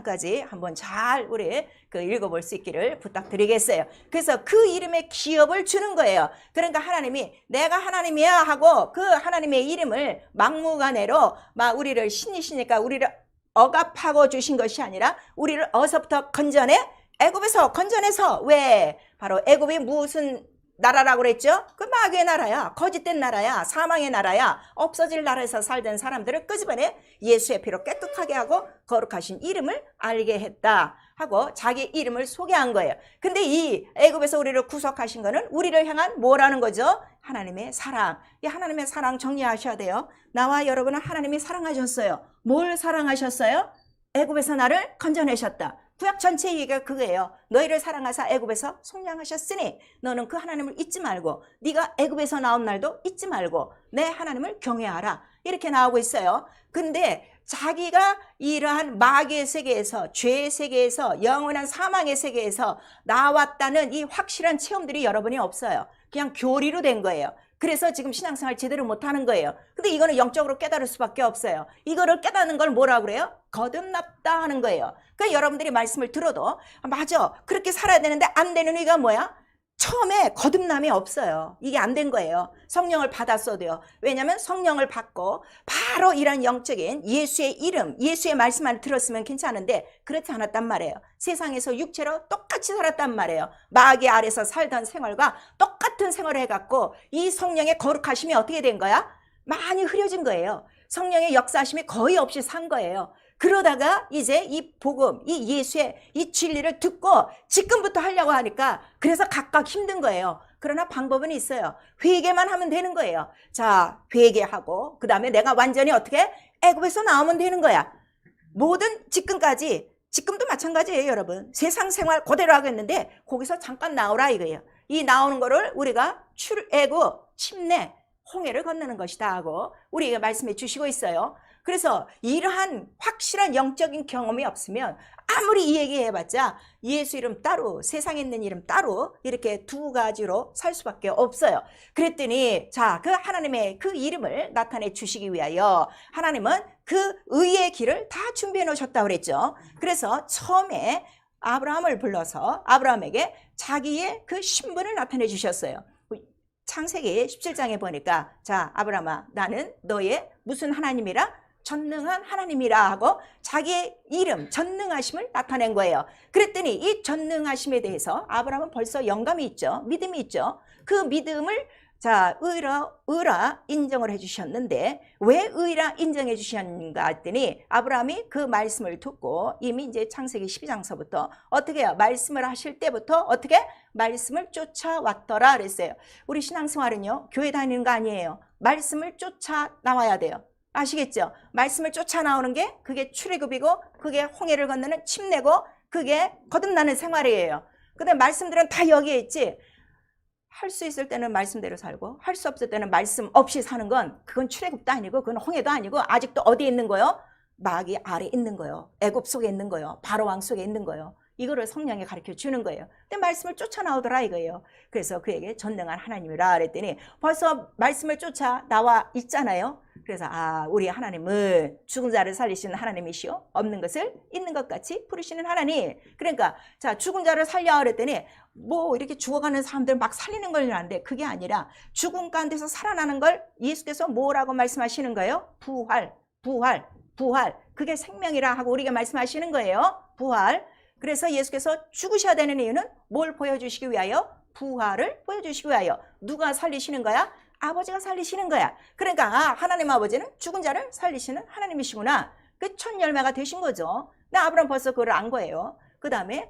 37장까지 한번 잘 우리 읽어볼 수 있기를 부탁드리겠어요. 그래서 그 이름의 기업을 주는 거예요. 그러니까 하나님이 내가 하나님이야 하고 그 하나님의 이름을 막무가내로 막 우리를 신이시니까 우리를 억압하고 주신 것이 아니라 우리를 어디서부터 건져내? 애굽에서 건져내서, 왜? 바로 애굽이 무슨 나라라고 그랬죠? 그 마귀의 나라야, 거짓된 나라야, 사망의 나라야, 없어질 나라에서 살던 사람들을 끄집어내 예수의 피로 깨끗하게 하고 거룩하신 이름을 알게 했다 하고 자기 이름을 소개한 거예요. 근데 이 애굽에서 우리를 구속하신 거는 우리를 향한 뭐라는 거죠? 하나님의 사랑. 이 하나님의 사랑 정리하셔야 돼요. 나와 여러분은 하나님이 사랑하셨어요. 뭘 사랑하셨어요? 애굽에서 나를 건져내셨다. 구약 전체 얘기가 그거예요. 너희를 사랑하사 애굽에서 속량하셨으니 너는 그 하나님을 잊지 말고, 네가 애굽에서 나온 날도 잊지 말고 내 하나님을 경외하라. 이렇게 나오고 있어요. 근데 자기가 이러한 마귀의 세계에서, 죄의 세계에서, 영원한 사망의 세계에서 나왔다는 이 확실한 체험들이 여러분이 없어요. 그냥 교리로 된 거예요. 그래서 지금 신앙생활 제대로 못하는 거예요. 근데 이거는 영적으로 깨달을 수밖에 없어요. 이거를 깨닫는 걸 뭐라고 그래요? 거듭났다 하는 거예요. 그러니까 여러분들이 말씀을 들어도 맞아, 그렇게 살아야 되는데 안 되는 이유가 뭐야? 처음에 거듭남이 없어요. 이게 안 된 거예요. 성령을 받았어도요. 왜냐하면 성령을 받고 바로 이런 영적인 예수의 이름, 예수의 말씀만 들었으면 괜찮은데 그렇지 않았단 말이에요. 세상에서 육체로 똑같이 살았단 말이에요. 마귀 아래서 살던 생활과 똑같은 생활을 해갖고 이 성령의 거룩하심이 어떻게 된 거야? 많이 흐려진 거예요. 성령의 역사하심이 거의 없이 산 거예요. 그러다가 이제 이 복음, 이 예수의 이 진리를 듣고 지금부터 하려고 하니까 그래서 각각 힘든 거예요. 그러나 방법은 있어요. 회개만 하면 되는 거예요. 자, 회개하고 그 다음에 내가 완전히 어떻게? 애굽에서 나오면 되는 거야. 모든 지금도 마찬가지예요, 여러분. 세상 생활 그대로 하겠는데 거기서 잠깐 나오라 이거예요. 이 나오는 거를 우리가 출애굽, 침례, 홍해를 건너는 것이다 하고 우리에게 말씀해 주시고 있어요. 그래서 이러한 확실한 영적인 경험이 없으면 아무리 이 얘기해봤자 예수 이름 따로, 세상에 있는 이름 따로 이렇게 두 가지로 살 수밖에 없어요. 그랬더니 자, 그 하나님의 그 이름을 나타내 주시기 위하여 하나님은 그 의의 길을 다 준비해 놓으셨다고 그랬죠. 그래서 처음에 아브라함을 불러서 아브라함에게 자기의 그 신분을 나타내 주셨어요. 창세기 17장에 보니까 자, 아브라함아, 나는 너의 무슨 하나님이라? 전능한 하나님이라 하고 자기의 이름, 전능하심을 나타낸 거예요. 그랬더니 이 전능하심에 대해서 아브라함은 벌써 영감이 있죠. 믿음이 있죠. 그 믿음을 자, 의라 인정을 해주셨는데 왜 의라 인정해 주셨는가 했더니 아브라함이 그 말씀을 듣고 이미 이제 창세기 12장서부터 어떻게 해요? 말씀을 하실 때부터 어떻게? 말씀을 쫓아왔더라 그랬어요. 우리 신앙생활은요, 교회 다니는 거 아니에요. 말씀을 쫓아 나와야 돼요. 아시겠죠? 말씀을 쫓아 나오는 게 그게 출애굽이고 그게 홍해를 건너는 침례고 그게 거듭나는 생활이에요. 근데 말씀들은 다 여기에 있지. 할 수 있을 때는 말씀대로 살고 할 수 없을 때는 말씀 없이 사는 건 그건 출애굽도 아니고 그건 홍해도 아니고 아직도 어디에 있는 거요? 마귀 아래 있는 거요. 애굽 속에 있는 거요. 바로 왕 속에 있는 거요. 이거를 성령이 가르쳐 주는 거예요. 근데 말씀을 쫓아 나오더라 이거예요. 그래서 그에게 전능한 하나님이라 그랬더니 벌써 말씀을 쫓아 나와 있잖아요. 그래서 우리 하나님은 죽은 자를 살리시는 하나님이시오. 없는 것을 있는 것 같이 부르시는 하나님. 그러니까 자, 죽은 자를 살려 그랬더니 뭐 이렇게 죽어가는 사람들 막 살리는 건 아닌데 그게 아니라 죽은 가운데서 살아나는 걸 예수께서 뭐라고 말씀하시는 거예요? 부활. 그게 생명이라 하고 우리가 말씀하시는 거예요. 부활. 그래서 예수께서 죽으셔야 되는 이유는 뭘 보여주시기 위하여? 부활을 보여주시기 위하여. 누가 살리시는 거야? 아버지가 살리시는 거야. 그러니까 하나님 아버지는 죽은 자를 살리시는 하나님이시구나. 그 첫 열매가 되신 거죠. 근데 아브라함 벌써 그걸 안 거예요. 그 다음에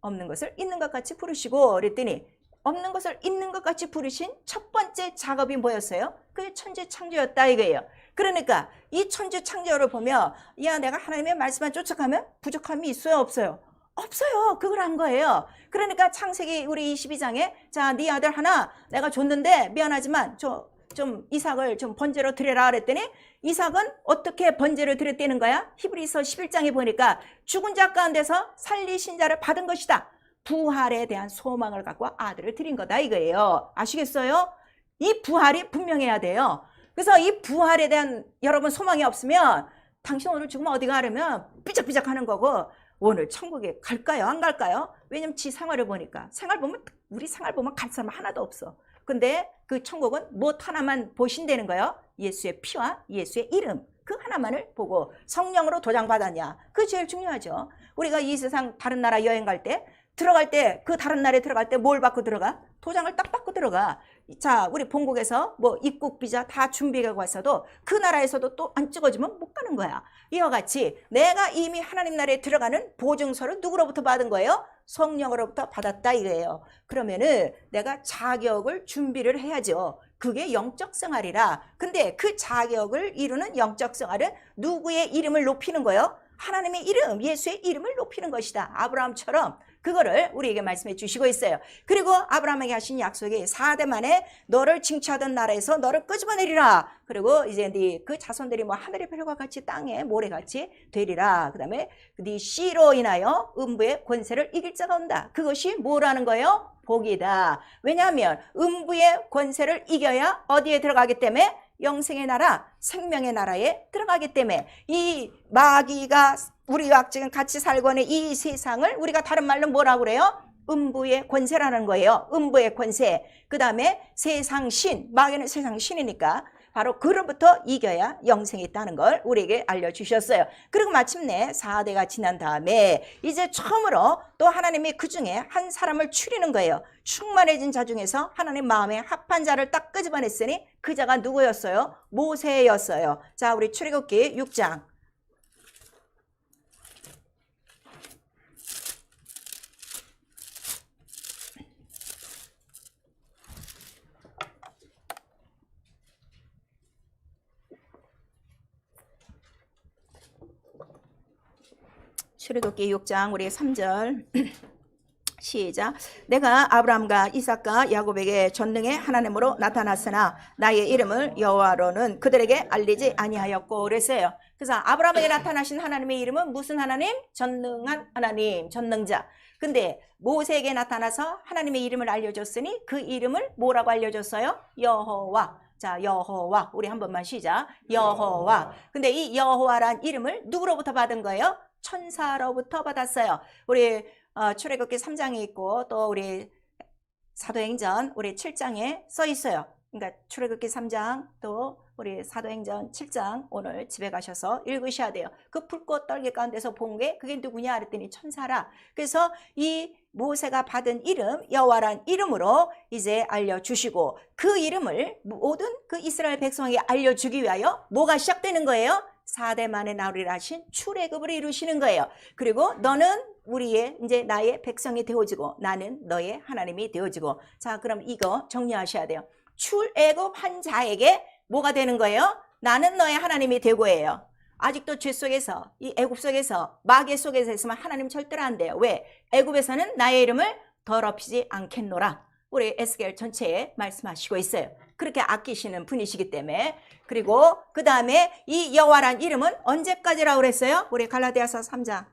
없는 것을 있는 것 같이 부르시고 그랬더니 없는 것을 있는 것 같이 부르신 첫 번째 작업이 뭐였어요? 그게 천지 창조였다 이거예요. 그러니까 이 천지 창조를 보면 야, 내가 하나님의 말씀만 쫓아가면 부족함이 있어요 없어요? 없어요. 그걸 한 거예요. 그러니까 창세기 우리 22장에 자, 네 아들 하나 내가 줬는데 미안하지만 좀 이삭을 좀 번제로 드려라 그랬더니 이삭은 어떻게 번제를 드렸다는 거야? 히브리서 11장에 보니까 죽은 자 가운데서 살리신 자를 받은 것이다. 부활에 대한 소망을 갖고 아들을 드린 거다 이거예요. 아시겠어요? 이 부활이 분명해야 돼요. 그래서 이 부활에 대한 여러분 소망이 없으면 당신 오늘 죽으면 어디 가려면 삐적삐적 하는 거고 오늘 천국에 갈까요? 안 갈까요? 왜냐면 지 생활을 보니까 우리 생활 보면 갈 사람 하나도 없어. 근데 그 천국은 무엇 하나만 보신다는 거예요. 예수의 피와 예수의 이름 그 하나만을 보고 성령으로 도장받았냐. 그게 제일 중요하죠. 우리가 이 세상 다른 나라 여행 갈 때 들어갈 때 그 다른 나라에 들어갈 때 뭘 받고 들어가? 도장을 딱 받고 들어가. 자, 우리 본국에서 뭐 입국 비자 다 준비하고 왔어도 그 나라에서도 또 안 찍어주면 못 가는 거야. 이와 같이 내가 이미 하나님 나라에 들어가는 보증서를 누구로부터 받은 거예요? 성령으로부터 받았다 이거예요. 그러면은 내가 자격을 준비를 해야죠. 그게 영적 생활이라. 근데 그 자격을 이루는 영적 생활은 누구의 이름을 높이는 거예요? 하나님의 이름, 예수의 이름을 높이는 것이다. 아브라함처럼 그거를 우리에게 말씀해 주시고 있어요. 그리고 아브라함에게 하신 약속이 4대 만에 너를 징표하던 나라에서 너를 끄집어내리라. 그리고 이제 네 그 자손들이 뭐 하늘의 별과 같이 땅에 모래같이 되리라. 그 다음에 네 씨로 인하여 음부의 권세를 이길 자가 온다. 그것이 뭐라는 거예요? 복이다. 왜냐하면 음부의 권세를 이겨야 어디에 들어가기 때문에? 영생의 나라, 생명의 나라에 들어가기 때문에 이 마귀가 우리와 지금 같이 살고 있는 이 세상을 우리가 다른 말로 뭐라고 그래요? 음부의 권세라는 거예요. 음부의 권세. 그 다음에 세상 신, 마귀는 세상 신이니까 바로 그로부터 이겨야 영생이 있다는 걸 우리에게 알려주셨어요. 그리고 마침내 4대가 지난 다음에 이제 처음으로 또 하나님이 그 중에 한 사람을 추리는 거예요. 충만해진 자 중에서 하나님 마음에 합한 자를 딱 끄집어냈으니 그 자가 누구였어요? 모세였어요. 자, 우리 출애굽기 6장. 출애굽기 6장 우리 3절 시작. 내가 아브라함과 이삭과 야곱에게 전능의 하나님으로 나타났으나 나의 이름을 여호와로는 그들에게 알리지 아니하였고 그랬어요. 그래서 아브라함에게 나타나신 하나님의 이름은 무슨 하나님? 전능한 하나님, 전능자. 근데 모세에게 나타나서 하나님의 이름을 알려줬으니 그 이름을 뭐라고 알려줬어요? 여호와. 자, 여호와. 우리 한 번만 시작. 여호와. 근데 이 여호와란 이름을 누구로부터 받은 거예요? 천사로부터 받았어요. 우리 출애굽기 3장에 있고 또 우리 사도행전 우리 7장에 써 있어요. 그러니까 출애굽기 3장 또 우리 사도행전 7장 오늘 집에 가셔서 읽으셔야 돼요. 그 불꽃 떨기 가운데서 본 게 그게 누구냐 그랬더니 천사라. 그래서 이 모세가 받은 이름 여호와란 이름으로 이제 알려주시고 그 이름을 모든 그 이스라엘 백성에게 알려주기 위하여 뭐가 시작되는 거예요? 4대 만에 나오리라 하신 출애굽을 이루시는 거예요. 그리고 너는 우리의 이제 나의 백성이 되어지고 나는 너의 하나님이 되어지고. 자, 그럼 이거 정리하셔야 돼요. 출애굽한 자에게 뭐가 되는 거예요? 나는 너의 하나님이 되고예요. 아직도 죄 속에서 이 애굽 속에서 마귀 속에서 있으면 하나님 절대로 안 돼요. 왜? 애굽에서는 나의 이름을 더럽히지 않겠노라. 우리 에스겔 전체에 말씀하시고 있어요. 그렇게 아끼시는 분이시기 때문에. 그리고 그 다음에 이 여호와란 이름은 언제까지라고 그랬어요? 우리 갈라디아서 3장.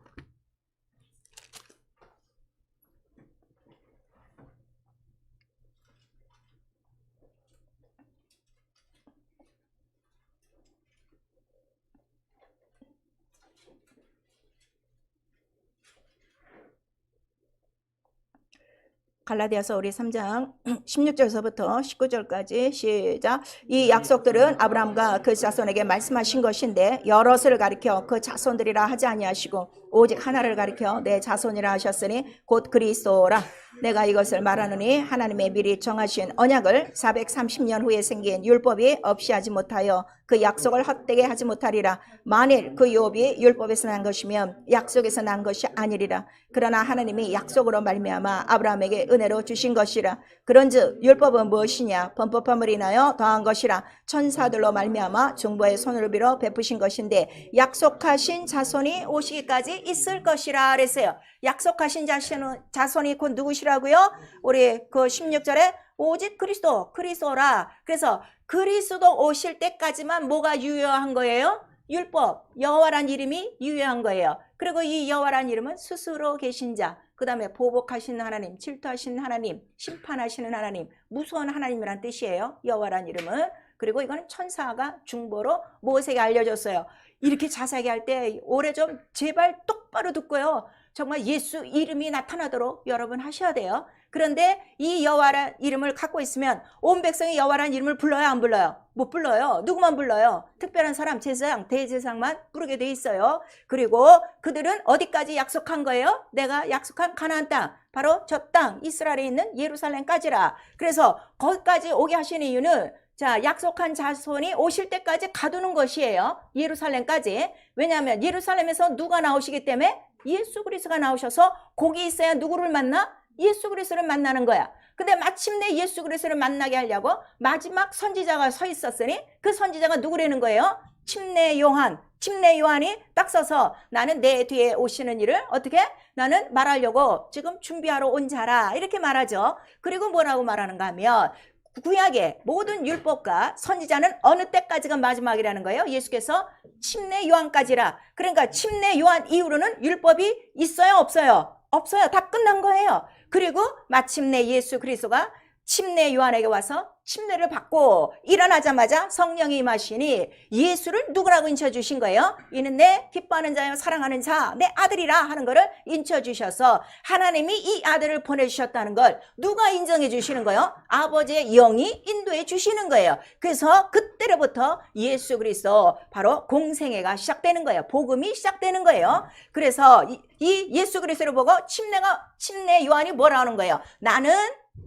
갈라디아서 우리 3장 16절서부터 19절까지 시작. 이 약속들은 아브라함과 그 자손에게 말씀하신 것인데 여럿을 가리켜 그 자손들이라 하지 아니하시고 오직 하나를 가리켜 내 자손이라 하셨으니 곧 그리스도라. 내가 이것을 말하느니 하나님의 미리 정하신 언약을 430년 후에 생긴 율법이 없이 하지 못하여 그 약속을 헛되게 하지 못하리라. 만일 그 율법이 율법에서 난 것이면 약속에서 난 것이 아니리라. 그러나 하나님이 약속으로 말미암아 아브라함에게 은혜로 주신 것이라. 그런즉 율법은 무엇이냐? 범법함을 인하여 더한 것이라. 천사들로 말미암아 중보의 손을 빌어 베푸신 것인데 약속하신 자손이 오시기까지 있을 것이라 그랬어요. 약속하신 자손이 곧 누구시라고요? 우리 그 16절에 오직 그리스도라. 그래서 그리스도 오실 때까지만 뭐가 유효한 거예요? 율법, 여호와란 이름이 유효한 거예요. 그리고 이 여호와란 이름은 스스로 계신 자, 그 다음에 보복하시는 하나님, 질투하시는 하나님, 심판하시는 하나님, 무서운 하나님이란 뜻이에요. 여호와란 이름은. 그리고 이거는 천사가 중보로 모세에게 알려줬어요. 이렇게 자세하게 할 때 올해 좀 제발 똑바로 듣고요. 정말 예수 이름이 나타나도록 여러분 하셔야 돼요. 그런데 이 여호와라는 이름을 갖고 있으면 온 백성이 여호와라는 이름을 불러요, 안 불러요? 못 불러요. 누구만 불러요? 특별한 사람, 제사장, 대제사장만 부르게 돼 있어요. 그리고 그들은 어디까지 약속한 거예요? 내가 약속한 가나안 땅, 바로 저 땅 이스라엘에 있는 예루살렘까지라. 그래서 거기까지 오게 하신 이유는 자, 약속한 자손이 오실 때까지 가두는 것이에요. 예루살렘까지. 왜냐하면 예루살렘에서 누가 나오시기 때문에 예수 그리스도가 나오셔서 거기 있어야 누구를 만나? 예수 그리스도를 만나는 거야. 근데 마침내 예수 그리스도를 만나게 하려고 마지막 선지자가 서 있었으니 그 선지자가 누구라는 거예요? 침례 요한. 침례 요한이 딱 서서 나는 내 뒤에 오시는 일을 어떻게? 나는 말하려고 지금 준비하러 온 자라. 이렇게 말하죠. 그리고 뭐라고 말하는가 하면 구약의 모든 율법과 선지자는 어느 때까지가 마지막이라는 거예요? 예수께서 침례 요한까지라. 그러니까 침례 요한 이후로는 율법이 있어요, 없어요? 없어요. 다 끝난 거예요. 그리고 마침내 예수 그리스도가 침례 요한에게 와서 침례를 받고 일어나자마자 성령이 임하시니 예수를 누구라고 인쳐주신 거예요? 이는 내 기뻐하는 자요 사랑하는 자, 내 아들이라 하는 거를 인쳐주셔서 하나님이 이 아들을 보내주셨다는 걸 누가 인정해 주시는 거예요? 아버지의 영이 인도해 주시는 거예요. 그래서 그때로부터 예수 그리스도 바로 공생애가 시작되는 거예요. 복음이 시작되는 거예요. 그래서 이 예수 그리스도를 보고 침례 요한이 뭐라 하는 거예요? 나는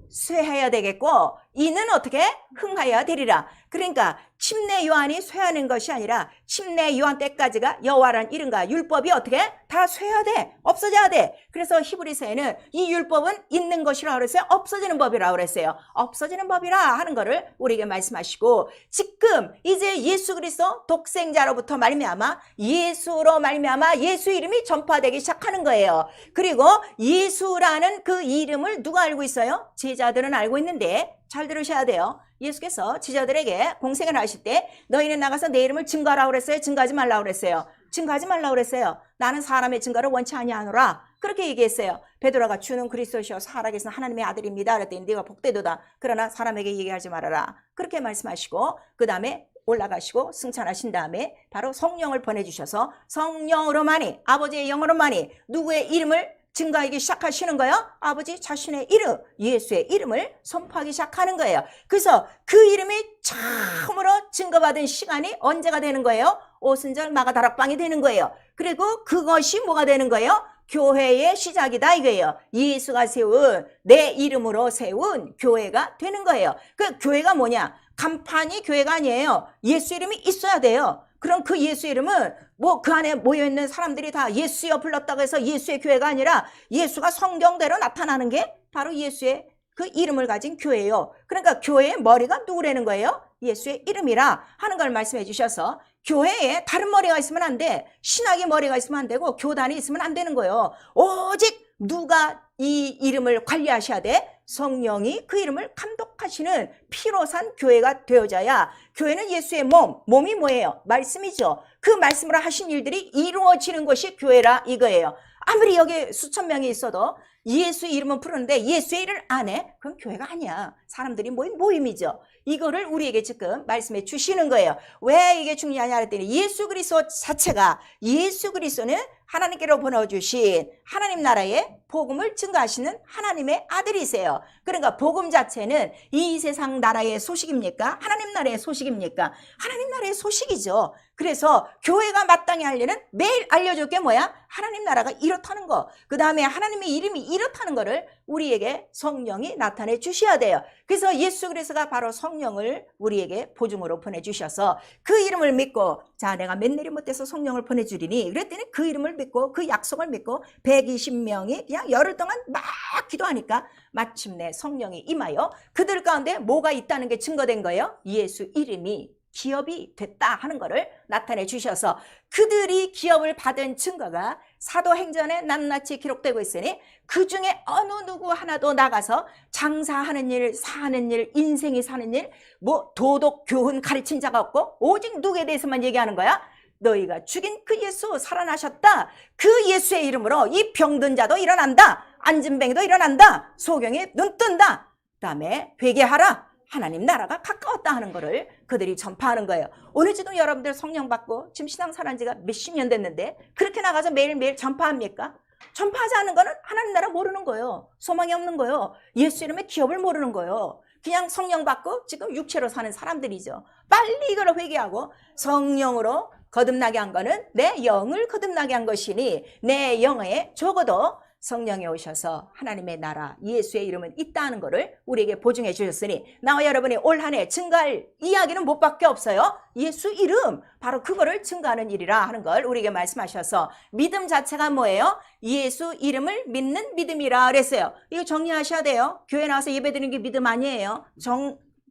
쇠해야 되겠고 이는 어떻게? 흥하여야 되리라. 그러니까 침례 요한이 쇠하는 것이 아니라 침례 요한 때까지가 여호와라는 이름과 율법이 어떻게? 다 쇠해야 돼. 없어져야 돼. 그래서 히브리서에는 이 율법은 있는 것이라고 그랬어요? 없어지는 법이라고 그랬어요. 없어지는 법이라 하는 거를 우리에게 말씀하시고 지금 이제 예수 그리스도 독생자로부터 말미암아 예수로 말미암아 예수 이름이 전파되기 시작하는 거예요. 그리고 예수라는 그 이름을 누가 알고 있어요? 제자들은 알고 있는데 잘 들으셔야 돼요. 예수께서 제자들에게 공생을 하실 때 너희는 나가서 내 이름을 증거하라고 그랬어요? 증거하지 말라고 그랬어요? 증거하지 말라고 그랬어요. 나는 사람의 증거를 원치 아니하노라. 그렇게 얘기했어요. 베드로가 주는 그리스도시요 살아계신 하나님의 아들입니다. 그랬더니 네가 복되도다. 그러나 사람에게 얘기하지 말아라. 그렇게 말씀하시고 그 다음에 올라가시고 승천하신 다음에 바로 성령을 보내주셔서 성령으로만이 아버지의 영으로만이 누구의 이름을 증거하기 시작하시는 거예요. 아버지 자신의 이름, 예수의 이름을 선포하기 시작하는 거예요. 그래서 그 이름이 처음으로 증거받은 시간이 언제가 되는 거예요? 오순절 마가다락방이 되는 거예요. 그리고 그것이 뭐가 되는 거예요? 교회의 시작이다 이거예요. 예수가 세운 내 이름으로 세운 교회가 되는 거예요. 그 교회가 뭐냐? 간판이 교회가 아니에요. 예수 이름이 있어야 돼요. 그럼 그 예수 이름은 뭐 그 안에 모여있는 사람들이 다 예수여 불렀다고 해서 예수의 교회가 아니라 예수가 성경대로 나타나는 게 바로 예수의 그 이름을 가진 교회예요. 그러니까 교회의 머리가 누구라는 거예요? 예수의 이름이라 하는 걸 말씀해 주셔서 교회에 다른 머리가 있으면 안 돼. 신학의 머리가 있으면 안 되고 교단이 있으면 안 되는 거예요. 오직 누가 이 이름을 관리하셔야 돼? 성령이 그 이름을 감독하시는 피로 산 교회가 되어져야 교회는 예수의 몸이 뭐예요? 말씀이죠. 그 말씀으로 하신 일들이 이루어지는 것이 교회라 이거예요. 아무리 여기 수천 명이 있어도 예수 이름은 부르는데 예수의 일을 안 해? 그럼 교회가 아니야. 사람들이 모인 모임이죠. 이거를 우리에게 지금 말씀해 주시는 거예요. 왜 이게 중요하냐 그랬더니 예수 그리스도 자체가 예수 그리스도는 하나님께로 보내주신 하나님 나라의 복음을 증거하시는 하나님의 아들이세요. 그러니까 복음 자체는 이 세상 나라의 소식입니까? 하나님 나라의 소식입니까? 하나님 나라의 소식이죠. 그래서 교회가 마땅히 할 일은 매일 알려줄 게 뭐야? 하나님 나라가 이렇다는 거. 그 다음에 하나님의 이름이 이렇다는 거를 우리에게 성령이 나타내 주셔야 돼요. 그래서 예수 그리스도가 바로 성령을 우리에게 보증으로 보내주셔서 그 이름을 믿고 자 내가 맨날이 못해서 성령을 보내주리니 그랬더니 그 이름을 믿고 그 약속을 믿고 120명이 그냥 열흘 동안 막 기도하니까 마침내 성령이 임하여 그들 가운데 뭐가 있다는 게 증거된 거예요. 예수 이름이 기업이 됐다 하는 것을 나타내 주셔서 그들이 기업을 받은 증거가 사도행전에 낱낱이 기록되고 있으니 그 중에 어느 누구 하나도 나가서 장사하는 일, 사는 일, 인생이 사는 일, 뭐 도덕, 교훈 가르친 자가 없고 오직 누구에 대해서만 얘기하는 거야? 너희가 죽인 그 예수 살아나셨다. 그 예수의 이름으로 이 병든 자도 일어난다. 앉은뱅이도 일어난다. 소경이 눈 뜬다. 그다음에 회개하라. 하나님 나라가 가까웠다 하는 거를 그들이 전파하는 거예요. 오늘지도 여러분들 성령 받고 지금 신앙생활한 지가 몇십 년 됐는데 그렇게 나가서 매일매일 전파합니까? 전파하지 않는 거는 하나님 나라 모르는 거예요. 소망이 없는 거예요. 예수 이름의 기업을 모르는 거예요. 그냥 성령 받고 지금 육체로 사는 사람들이죠. 빨리 이걸 회개하고 성령으로 거듭나게 한 거는 내 영을 거듭나게 한 것이니 내 영에 적어도 성령이 오셔서 하나님의 나라 예수의 이름은 있다는 것을 우리에게 보증해 주셨으니 나와 여러분이 올 한 해 증가할 이야기는 못밖에 없어요. 예수 이름 바로 그거를 증가하는 일이라 하는 걸 우리에게 말씀하셔서 믿음 자체가 뭐예요? 예수 이름을 믿는 믿음이라 그랬어요. 이거 정리하셔야 돼요. 교회 나와서 예배드리는 게 믿음 아니에요.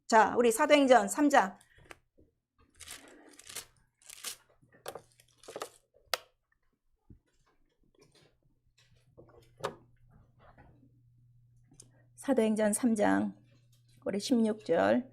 자, 우리 사도행전 3장 사도행전 3장 우리 16절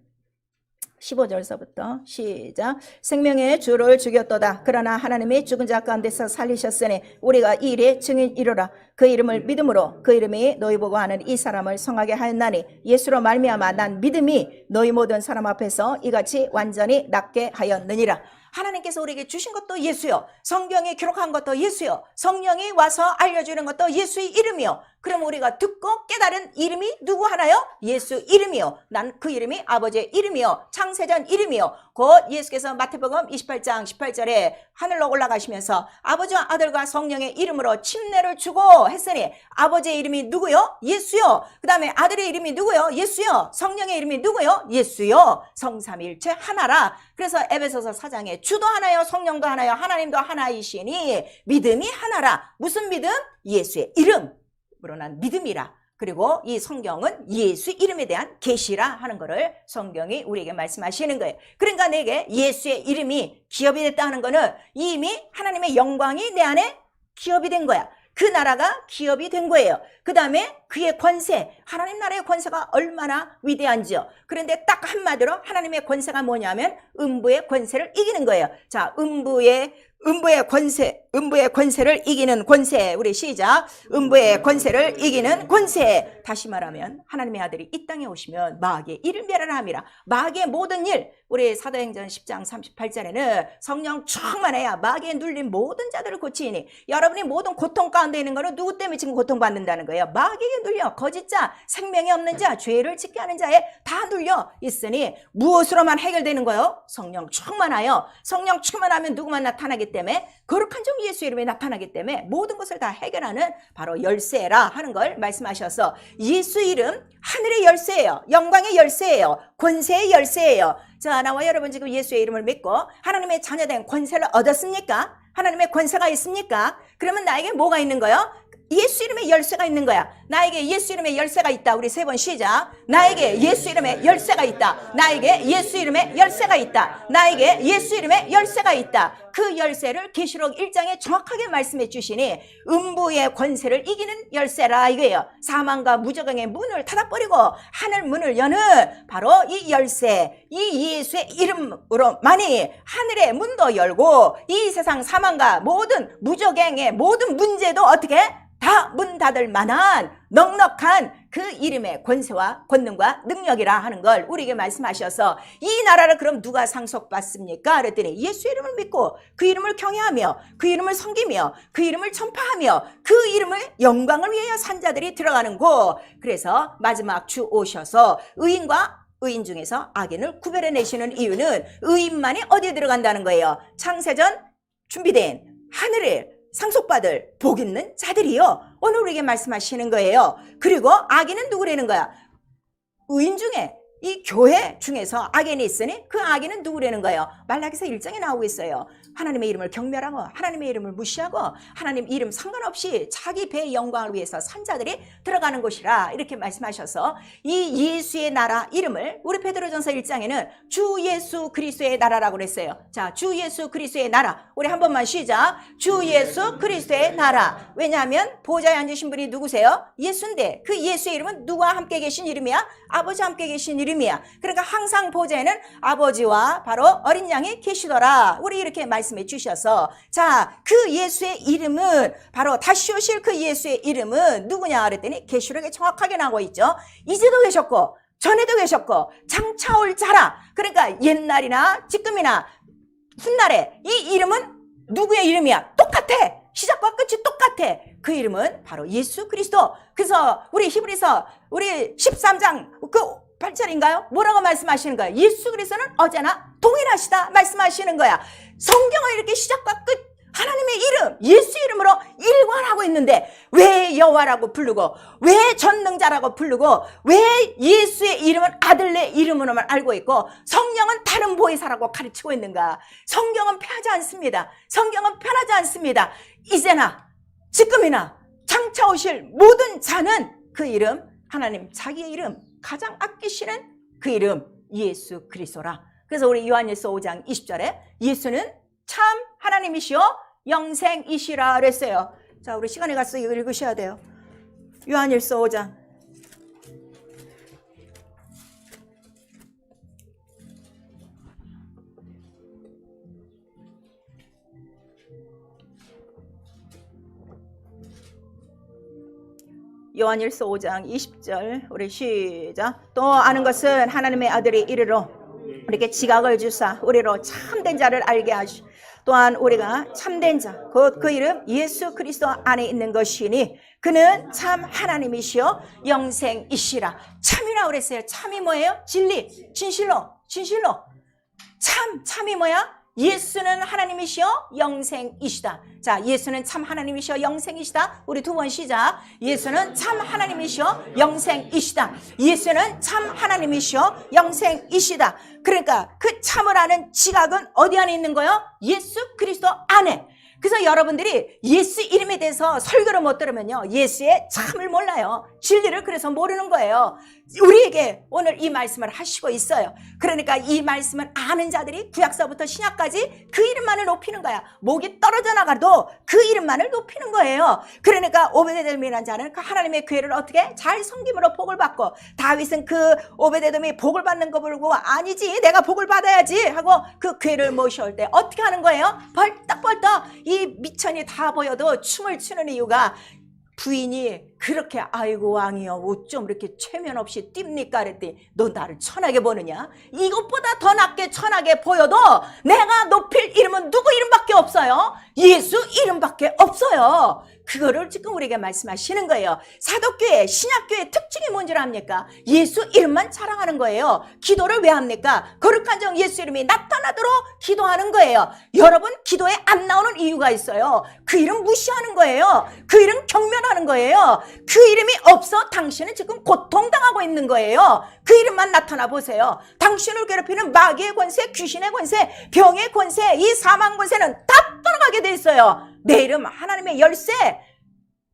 15절서부터 시작. 생명의 주를 죽였도다. 그러나 하나님이 죽은 자 가운데서 살리셨으니 우리가 이 일의 증인이로라. 그 이름을 믿음으로 그 이름이 너희 보고 하는 이 사람을 성하게 하였나니 예수로 말미암아 난 믿음이 너희 모든 사람 앞에서 이같이 완전히 낫게 하였느니라. 하나님께서 우리에게 주신 것도 예수요. 성경에 기록한 것도 예수요. 성령이 와서 알려주는 것도 예수의 이름이요. 그럼 우리가 듣고 깨달은 이름이 누구 하나요? 예수 이름이요. 난 그 이름이 아버지의 이름이요. 창세전 이름이요. 곧 예수께서 마태복음 28장 18절에 하늘로 올라가시면서 아버지와 아들과 성령의 이름으로 침례를 주고 했으니 아버지의 이름이 누구요? 예수요. 그 다음에 아들의 이름이 누구요? 예수요. 성령의 이름이 누구요? 예수요. 성삼일체 하나라. 그래서 에베소서 4장에 주도 하나요, 성령도 하나요, 하나님도 하나이시니 믿음이 하나라. 무슨 믿음? 예수의 이름으로 난 믿음이라. 그리고 이 성경은 예수 이름에 대한 계시라 하는 것을 성경이 우리에게 말씀하시는 거예요. 그러니까 내게 예수의 이름이 기업이 됐다 하는 것은 이미 하나님의 영광이 내 안에 기업이 된 거야. 그 나라가 기업이 된 거예요. 그 다음에 그의 권세, 하나님 나라의 권세가 얼마나 위대한지요. 그런데 딱 한마디로 하나님의 권세가 뭐냐면 음부의 권세를 이기는 거예요. 자, 음부의 권세를 이기는 권세. 우리 시작. 음부의 권세를 이기는 권세. 다시 말하면 하나님의 아들이 이 땅에 오시면 마귀의 일을 멸하라 함이라. 마귀의 모든 일, 우리 사도행전 10장 38절에는 성령 충만해야 마귀에 눌린 모든 자들을 고치니 여러분이 모든 고통 가운데 있는 거는 누구 때문에 지금 고통받는다는 거예요? 마귀에게 눌려 거짓자, 생명이 없는 자, 죄를 짓게 하는 자에 다 눌려 있으니 무엇으로만 해결되는 거예요? 성령 충만하여. 성령 충만하면 누구만 나타나기 때문에 거룩한 종 예수 이름에 나타나기 때문에 모든 것을 다 해결하는 바로 열쇠라 하는 걸 말씀하셔서 예수 이름 하늘의 열쇠예요. 영광의 열쇠예요. 권세의 열쇠예요. 자, 나와 여러분 지금 예수의 이름을 믿고 하나님의 자녀된 권세를 얻었습니까? 하나님의 권세가 있습니까? 그러면 나에게 뭐가 있는 거예요? 예수 이름의 열쇠가 있는 거야. 나에게 예수 이름의 열쇠가 있다. 우리 세 번 시작. 나에게 예수 이름의 열쇠가 있다. 나에게 예수 이름의 열쇠가 있다. 나에게 예수 이름의 열쇠가 있다. 그 열쇠를 계시록 1장에 정확하게 말씀해 주시니 음부의 권세를 이기는 열쇠라 이거예요. 사망과 무저강의 문을 닫아버리고 하늘 문을 여는 바로 이 열쇠, 이 예수의 이름으로만이 하늘의 문도 열고 이 세상 사망과 모든 무저강의 모든 문제도 어떻게 다 문 닫을 만한 넉넉한 그 이름의 권세와 권능과 능력이라 하는 걸 우리에게 말씀하셔서 이 나라를 그럼 누가 상속받습니까? 그랬더니 예수 이름을 믿고 그 이름을 경외하며 그 이름을 섬기며 그 이름을 전파하며 그 이름을 영광을 위하여 산 자들이 들어가는 곳. 그래서 마지막 주 오셔서 의인과 의인 중에서 악인을 구별해내시는 이유는 의인만이 어디에 들어간다는 거예요? 창세전 준비된 하늘을 상속받을 복 있는 자들이요. 오늘 우리에게 말씀하시는 거예요. 그리고 악인은 누구라는 거야? 의인 중에 이 교회 중에서 악인이 있으니 그 악인은 누구라는 거예요? 말라기서 1장에 나오고 있어요. 하나님의 이름을 경멸하고 하나님의 이름을 무시하고 하나님 이름 상관없이 자기 배의 영광을 위해서 산 자들이 들어가는 곳이라 이렇게 말씀하셔서 이 예수의 나라 이름을 우리 베드로전서 1장에는 주 예수 그리스도의 나라라고 그랬어요. 자, 주 예수 그리스도의 나라. 우리 한 번만 시작. 주 예수 그리스도의 나라. 왜냐하면 보좌에 앉으신 분이 누구세요? 예수인데 그 예수의 이름은 누구와 함께 계신 이름이야? 아버지와 함께 계신 이름이야. 그러니까 항상 보좌에는 아버지와 바로 어린 양이 계시더라. 우리 이렇게 말씀해 주셔서 자, 그 예수의 이름은 바로 다시 오실 그 예수의 이름은 누구냐 그랬더니 계시록에 정확하게 나오고 있죠. 이제도 계셨고 전에도 계셨고 장차 올 자라. 그러니까 옛날이나 지금이나 훗날에 이 이름은 누구의 이름이야? 똑같아. 시작과 끝이 똑같아. 그 이름은 바로 예수 그리스도. 그래서 우리 히브리서 우리 13장 그 8절인가요? 뭐라고 말씀하시는 거예요? 예수 그리스도는 어제나 동일하시다 말씀하시는 거야. 성경을 이렇게 시작과 끝 하나님의 이름, 예수 이름으로 일관하고 있는데 왜 여호와라고 부르고 왜 전능자라고 부르고 왜 예수의 이름은 아들의 이름으로만 알고 있고 성령은 다른 보혜사라고 가르치고 있는가? 성경은 편하지 않습니다. 성경은 편하지 않습니다. 이제나 지금이나 장차 오실 모든 자는 그 이름, 하나님 자기의 이름, 가장 아끼시는 그 이름 예수 그리스도라. 그래서 우리 요한일서 5장 20절에 예수는 참 하나님이시오 영생이시라 그랬어요. 자, 우리 시간에 가서 이거 읽으셔야 돼요. 요한일서 5장. 요한일서 5장 20절 우리 시작. 또 아는 것은 하나님의 아들이 이르러 우리에게 지각을 주사 우리로 참된 자를 알게 하시 또한 우리가 참된 자 곧 그 이름 예수 그리스도 안에 있는 것이니 그는 참 하나님이시여 영생이시라. 참이라 그랬어요. 참이 뭐예요? 진리, 진실로 참이 뭐야? 예수는 하나님이시여 영생이시다. 자, 예수는 참 하나님이시여 영생이시다. 우리 두 번 시작. 예수는 참 하나님이시여 영생이시다. 예수는 참 하나님이시여 영생이시다. 그러니까 그 참을 아는 지각은 어디 안에 있는 거예요? 예수 그리스도 안에. 그래서 여러분들이 예수 이름에 대해서 설교를 못 들으면요, 예수의 참을 몰라요. 진리를 그래서 모르는 거예요. 우리에게 오늘 이 말씀을 하시고 있어요. 그러니까 이 말씀을 아는 자들이 구약서부터 신약까지 그 이름만을 높이는 거야. 목이 떨어져 나가도 그 이름만을 높이는 거예요. 그러니까 오베데돔이라는 자는 그 하나님의 교회를 어떻게 잘 섬김으로 복을 받고, 다윗은 그 오베데돔이 복을 받는 거 보고 아니지 내가 복을 받아야지 하고 그 교회를 모셔올 때 어떻게 하는 거예요? 벌떡벌떡 이 미천이 다 보여도 춤을 추는 이유가 부인이 그렇게 아이고 왕이여 어쩜 이렇게 체면 없이 뜁니까 그랬더니 너 나를 천하게 보느냐? 이것보다 더 낫게 천하게 보여도 내가 높일 이름은 누구 이름밖에 없어요. 예수 이름밖에 없어요. 그거를 지금 우리에게 말씀하시는 거예요. 사도교회, 신약교회의 특징이 뭔지 압니까? 예수 이름만 자랑하는 거예요. 기도를 왜 합니까? 거룩한 정 예수 이름이 나타나도록 기도하는 거예요. 여러분 기도에 안 나오는 이유가 있어요. 그 이름 무시하는 거예요. 그 이름 경멸하는 거예요. 그 이름이 없어 당신은 지금 고통당하고 있는 거예요. 그 이름만 나타나 보세요. 당신을 괴롭히는 마귀의 권세, 귀신의 권세, 병의 권세, 이 사망 권세는 다 떠나가게 돼 있어요. 내 이름 하나님의 열쇠,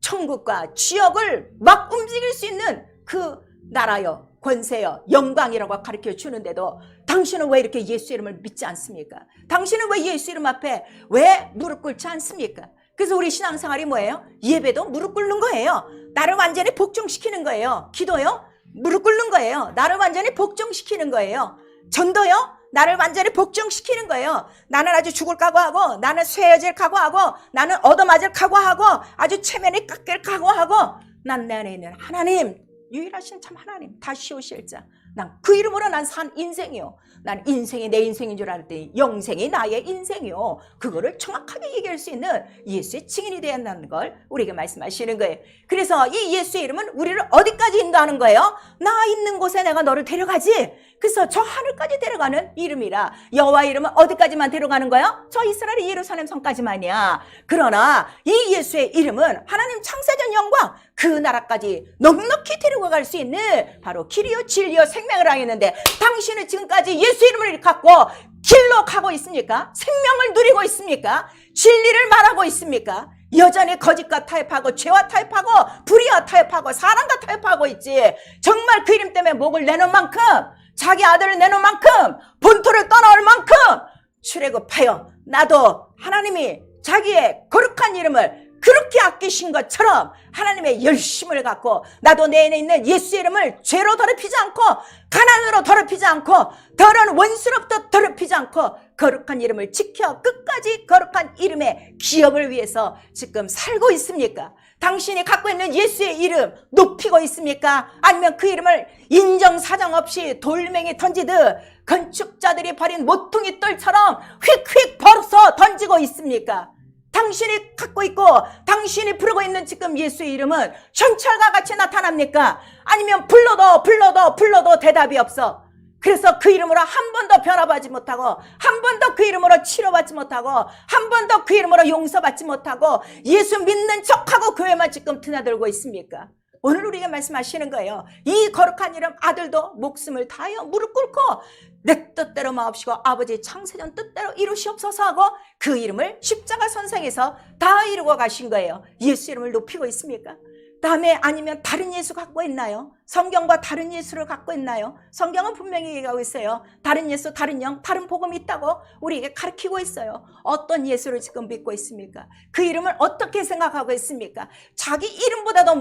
천국과 지역을 막 움직일 수 있는 그 나라여, 권세여, 영광이라고 가르쳐 주는데도 당신은 왜 이렇게 예수 이름을 믿지 않습니까? 당신은 왜 예수 이름 앞에 왜 무릎 꿇지 않습니까? 그래서 우리 신앙생활이 뭐예요? 예배도 무릎 꿇는 거예요. 나를 완전히 복종시키는 거예요. 기도요? 무릎 꿇는 거예요. 나를 완전히 복종시키는 거예요. 전도요? 나를 완전히 복종시키는 거예요. 나는 아주 죽을 각오하고, 나는 쇠해질 각오하고, 나는 얻어맞을 각오하고, 아주 체면이 깎일 각오하고, 난 내 안에 있는 하나님, 유일하신 참 하나님, 다시 오실 자, 난 그 이름으로 난 산 인생이요. 난 인생이 내 인생인 줄 알았더니 영생이 나의 인생이요. 그거를 정확하게 얘기할 수 있는 예수의 증인이 되어야 한다는 걸 우리에게 말씀하시는 거예요. 그래서 이 예수의 이름은 우리를 어디까지 인도하는 거예요? 나 있는 곳에 내가 너를 데려가지. 그래서 저 하늘까지 데려가는 이름이라. 여호와 이름은 어디까지만 데려가는 거예요? 저 이스라엘의 예루살렘 성까지만이야. 그러나 이 예수의 이름은 하나님 창세전 영광 그 나라까지 넉넉히 데려갈 수 있는 바로 길이요 진리요 생명을 하였는데, 당신은 지금까지 예수 이름을 갖고 길로 가고 있습니까? 생명을 누리고 있습니까? 진리를 말하고 있습니까? 여전히 거짓과 타협하고 죄와 타협하고 불의와 타협하고 사랑과 타협하고 있지. 정말 그 이름 때문에 목을 내놓은 만큼, 자기 아들을 내놓은 만큼, 본토를 떠나올 만큼 출애굽하여 나도 하나님이 자기의 거룩한 이름을 그렇게 아끼신 것처럼 하나님의 열심을 갖고 나도 내 안에 있는 예수 이름을 죄로 더럽히지 않고 가난으로 더럽히지 않고 더러운 원수로부터 더럽히지 않고 거룩한 이름을 지켜 끝까지 거룩한 이름의 기업을 위해서 지금 살고 있습니까? 당신이 갖고 있는 예수의 이름 높이고 있습니까? 아니면 그 이름을 인정사정 없이 돌멩이 던지듯 건축자들이 버린 모퉁이 뜰처럼 휙휙 벌어서 던지고 있습니까? 당신이 갖고 있고 당신이 부르고 있는 지금 예수의 이름은 현철과 같이 나타납니까? 아니면 불러도 대답이 없어. 그래서 그 이름으로 한 번도 변화받지 못하고, 한 번도 그 이름으로 치료받지 못하고, 한 번도 그 이름으로 용서받지 못하고, 예수 믿는 척하고 교회만 지금 드나들고 있습니까? 오늘 우리에게 말씀하시는 거예요. 이 거룩한 이름 아들도 목숨을 다하여 무릎 꿇고 내 뜻대로 마옵시고 아버지 창세전 뜻대로 이루시옵소서 하고 그 이름을 십자가 선상에서 다 이루고 가신 거예요. 예수 이름을 높이고 있습니까? 다음에 아니면 다른 예수 갖고 있나요? 성경과 다른 예수를 갖고 있나요? 성경은 분명히 얘기하고 있어요. 다른 예수, 다른 영, 다른 복음이 있다고 우리에게 가르치고 있어요. 어떤 예수를 지금 믿고 있습니까? 그 이름을 어떻게 생각하고 있습니까? 자기 이름보다도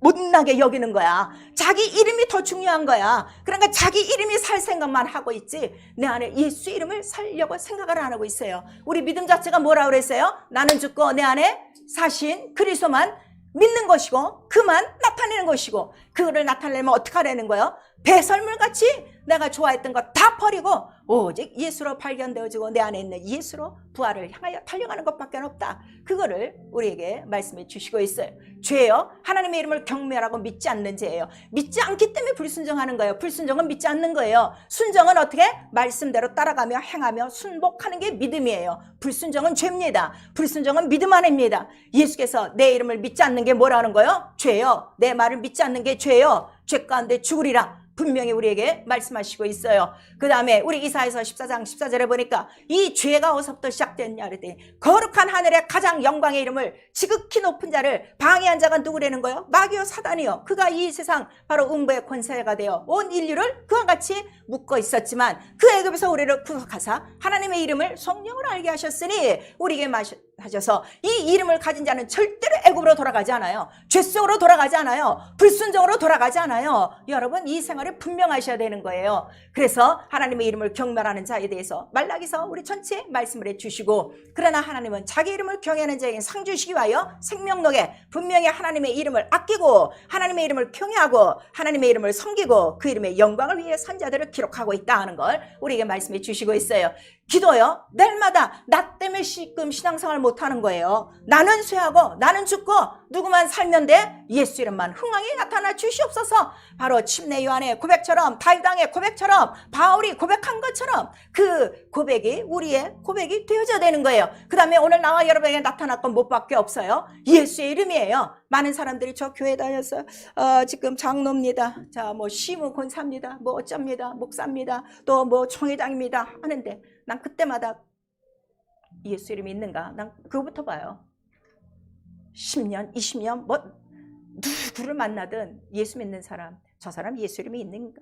못나게 여기는 거야. 자기 이름이 더 중요한 거야. 그러니까 자기 이름이 살 생각만 하고 있지 내 안에 예수 이름을 살려고 생각을 안 하고 있어요. 우리 믿음 자체가 뭐라고 그랬어요? 나는 죽고 내 안에 사신 그리스도만 믿는 것이고 그만 나타내는 것이고, 그거를 나타내면 어떻게 하라는 거예요? 배설물같이 내가 좋아했던 거 다 버리고 오직 예수로 발견되어지고 내 안에 있는 예수로 부활을 향하여 달려가는 것밖에 없다. 그거를 우리에게 말씀해 주시고 있어요. 죄요, 하나님의 이름을 경멸하고 믿지 않는 죄예요. 믿지 않기 때문에 불순종하는 거예요. 불순종은 믿지 않는 거예요. 순종은 어떻게? 말씀대로 따라가며 행하며 순복하는 게 믿음이에요. 불순종은 죄입니다. 불순종은 믿음 아닙니다. 예수께서 내 이름을 믿지 않는 게 뭐라는 거예요? 죄요. 내 말을 믿지 않는 게 죄요. 죄 가운데 죽으리라 분명히 우리에게 말씀하시고 있어요. 그 다음에 우리 이사야서 14장 14절에 보니까 이 죄가 어디서부터 시작됐냐 그랬더니 거룩한 하늘의 가장 영광의 이름을 지극히 높은 자를 방해한 자가 누구라는 거예요? 마귀요 사단이요. 그가 이 세상 바로 음부의 권세가 되어 온 인류를 그와 같이 묶어 있었지만 그 애굽에서 우리를 구속하사 하나님의 이름을 성령으로 알게 하셨으니 우리에게 하셔서 이 이름을 가진 자는 절대로 애굽으로 돌아가지 않아요. 죄 속으로 돌아가지 않아요. 불순종으로 돌아가지 않아요. 여러분 이 생활이 분명하셔야 되는 거예요. 그래서 하나님의 이름을 경멸하는 자에 대해서 말라기서 우리 전체 말씀을 해주시고, 그러나 하나님은 자기 이름을 경외하는 자에게 상 주시기 위하여 생명록에 분명히 하나님의 이름을 아끼고 하나님의 이름을 경외하고 하나님의 이름을 섬기고 그 이름의 영광을 위해 산 자들을 기록하고 있다 하는 걸 우리에게 말씀해 주시고 있어요. 기도요, 날마다 나 때문에 지금 신앙생활 못하는 거예요. 나는 쇠하고 나는 죽고 누구만 살면 돼? 예수 이름만 흥왕이 나타나 주시옵소서. 바로 침례 요한의 고백처럼, 다윗왕의 고백처럼, 바울이 고백한 것처럼 그 고백이 우리의 고백이 되어져야 되는 거예요. 그 다음에 오늘 나와 여러분에게 나타날 건 뭐밖에 없어요? 예수의 이름이에요. 많은 사람들이 저 교회 다녀서 지금 장로입니다, 자 뭐 시무 권사입니다, 뭐 어쩝니다, 목사입니다, 또 뭐 총회장입니다 하는데 난 그때마다 예수 이름이 있는가? 난 그거부터 봐요. 10년, 20년 뭐 누구를 만나든 예수 믿는 사람, 저 사람 예수 이름이 있는가?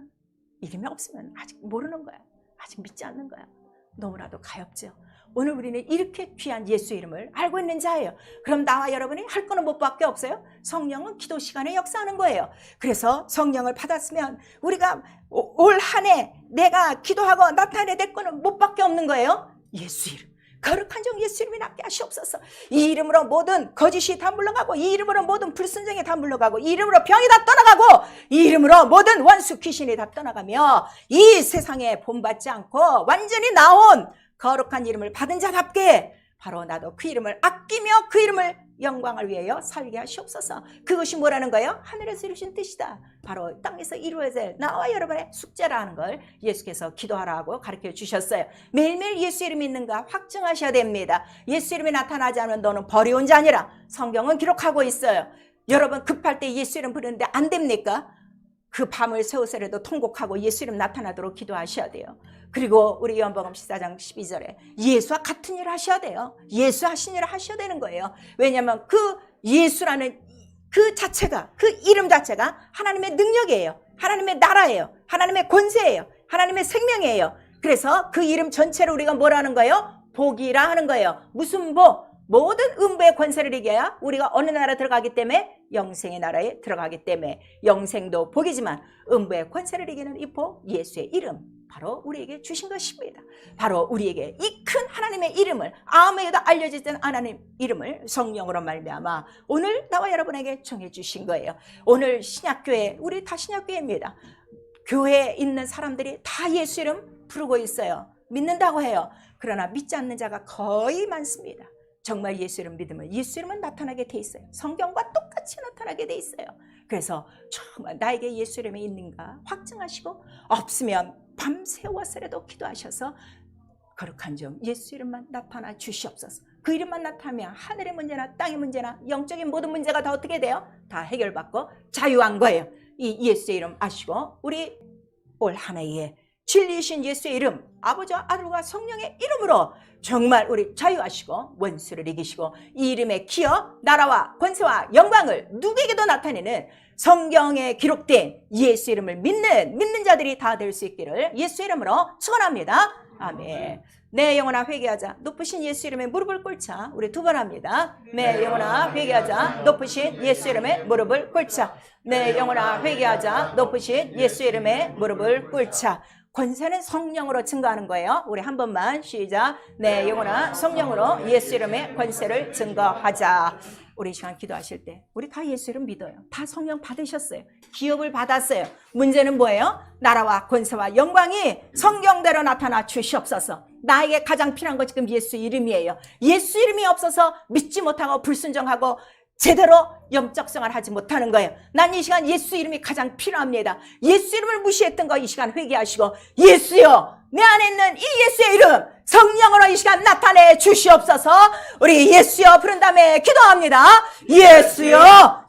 이름이 없으면 아직 모르는 거야. 아직 믿지 않는 거야. 너무나도 가엾죠. 오늘 우리는 이렇게 귀한 예수 이름을 알고 있는 자예요. 그럼 나와 여러분이 할 거는 뭐밖에 없어요? 성령은 기도 시간에 역사하는 거예요. 그래서 성령을 받았으면 우리가 올 한 해 내가 기도하고 나타내야 될 거는 뭐밖에 없는 거예요? 예수 이름. 거룩한 종 예수 이름이 낫게 하시옵소서. 이 이름으로 모든 거짓이 다 물러가고, 이 이름으로 모든 불순종이 다 물러가고, 이 이름으로 병이 다 떠나가고, 이 이름으로 모든 원수 귀신이 다 떠나가며 이 세상에 본받지 않고 완전히 나온 거룩한 이름을 받은 자답게 바로 나도 그 이름을 아끼며 그 이름을 영광을 위하여 살게 하시옵소서. 그것이 뭐라는 거예요? 하늘에서 이루신 뜻이다. 바로 땅에서 이루어야 될 나와 여러분의 숙제라는 걸 예수께서 기도하라고 가르쳐 주셨어요. 매일매일 예수 이름이 있는가 확증하셔야 됩니다. 예수 이름이 나타나지 않으면 너는 버려온 자니라 성경은 기록하고 있어요. 여러분 급할 때 예수 이름 부르는데 안 됩니까? 그 밤을 새우새라도 통곡하고 예수 이름 나타나도록 기도하셔야 돼요. 그리고 우리 요한복음 14장 12절에 예수와 같은 일을 하셔야 돼요. 예수 하신 일을 하셔야 되는 거예요. 왜냐하면 그 예수라는 그 자체가, 그 이름 자체가 하나님의 능력이에요. 하나님의 나라예요. 하나님의 권세예요. 하나님의 생명이에요. 그래서 그 이름 전체를 우리가 뭐라는 거예요? 복이라 하는 거예요. 무슨 복? 모든 음부의 권세를 이겨야 우리가 어느 나라 들어가기 때문에 영생의 나라에 들어가기 때문에 영생도 복이지만 음부의 권세를 이기는 이 복, 예수의 이름 바로 우리에게 주신 것입니다. 바로 우리에게 이 큰 하나님의 이름을, 아무에게도 알려지지 않은 하나님 이름을 성령으로 말미암아 오늘 나와 여러분에게 정해 주신 거예요. 오늘 신약교회, 우리 다 신약교회입니다. 교회에 있는 사람들이 다 예수 이름 부르고 있어요. 믿는다고 해요. 그러나 믿지 않는 자가 거의 많습니다. 정말 예수 이름 믿으면 예수 이름은 나타나게 돼 있어요. 성경과 똑같이 나타나게 돼 있어요. 그래서 정말 나에게 예수 이름이 있는가 확증하시고, 없으면 밤새워서라도 기도하셔서 거룩한 종 예수 이름만 나타나 주시옵소서. 그 이름만 나타나면 하늘의 문제나 땅의 문제나 영적인 모든 문제가 다 어떻게 돼요? 다 해결받고 자유한 거예요. 이 예수의 이름 아시고, 우리 올 한 해에 진리이신 예수의 이름, 아버지와 아들과 성령의 이름으로 정말 우리 자유하시고 원수를 이기시고, 이 이름의 기업, 나라와 권세와 영광을 누구에게도 나타내는 성경에 기록된 예수 이름을 믿는 자들이 다 될 수 있기를 예수 이름으로 축원합니다. 아멘. 내 영혼아 회개하자. 높으신 예수 이름에 무릎을 꿇자. 우리 두 번 합니다. 내 영혼아 회개하자. 높으신 예수 이름에 무릎을 꿇자. 내 영혼아 회개하자. 높으신 예수 이름에 무릎을 꿇자. 권세는 성령으로 증거하는 거예요. 우리 한 번만 시작. 내 영혼아 성령으로 예수 이름의 권세를 증거하자. 우리 시간 기도하실 때 우리 다 예수 이름 믿어요. 다 성령 받으셨어요. 기업을 받았어요. 문제는 뭐예요? 나라와 권세와 영광이 성경대로 나타나 주시옵소서. 나에게 가장 필요한 거 지금 예수 이름이에요. 예수 이름이 없어서 믿지 못하고 불순종하고 제대로 영적 생활을 하지 못하는 거예요. 난 이 시간 예수 이름이 가장 필요합니다. 예수 이름을 무시했던 거 이 시간 회개하시고, 예수여 내 안에 있는 이 예수의 이름 성령으로 이 시간 나타내 주시옵소서. 우리 예수여 부른 다음에 기도합니다. 예수여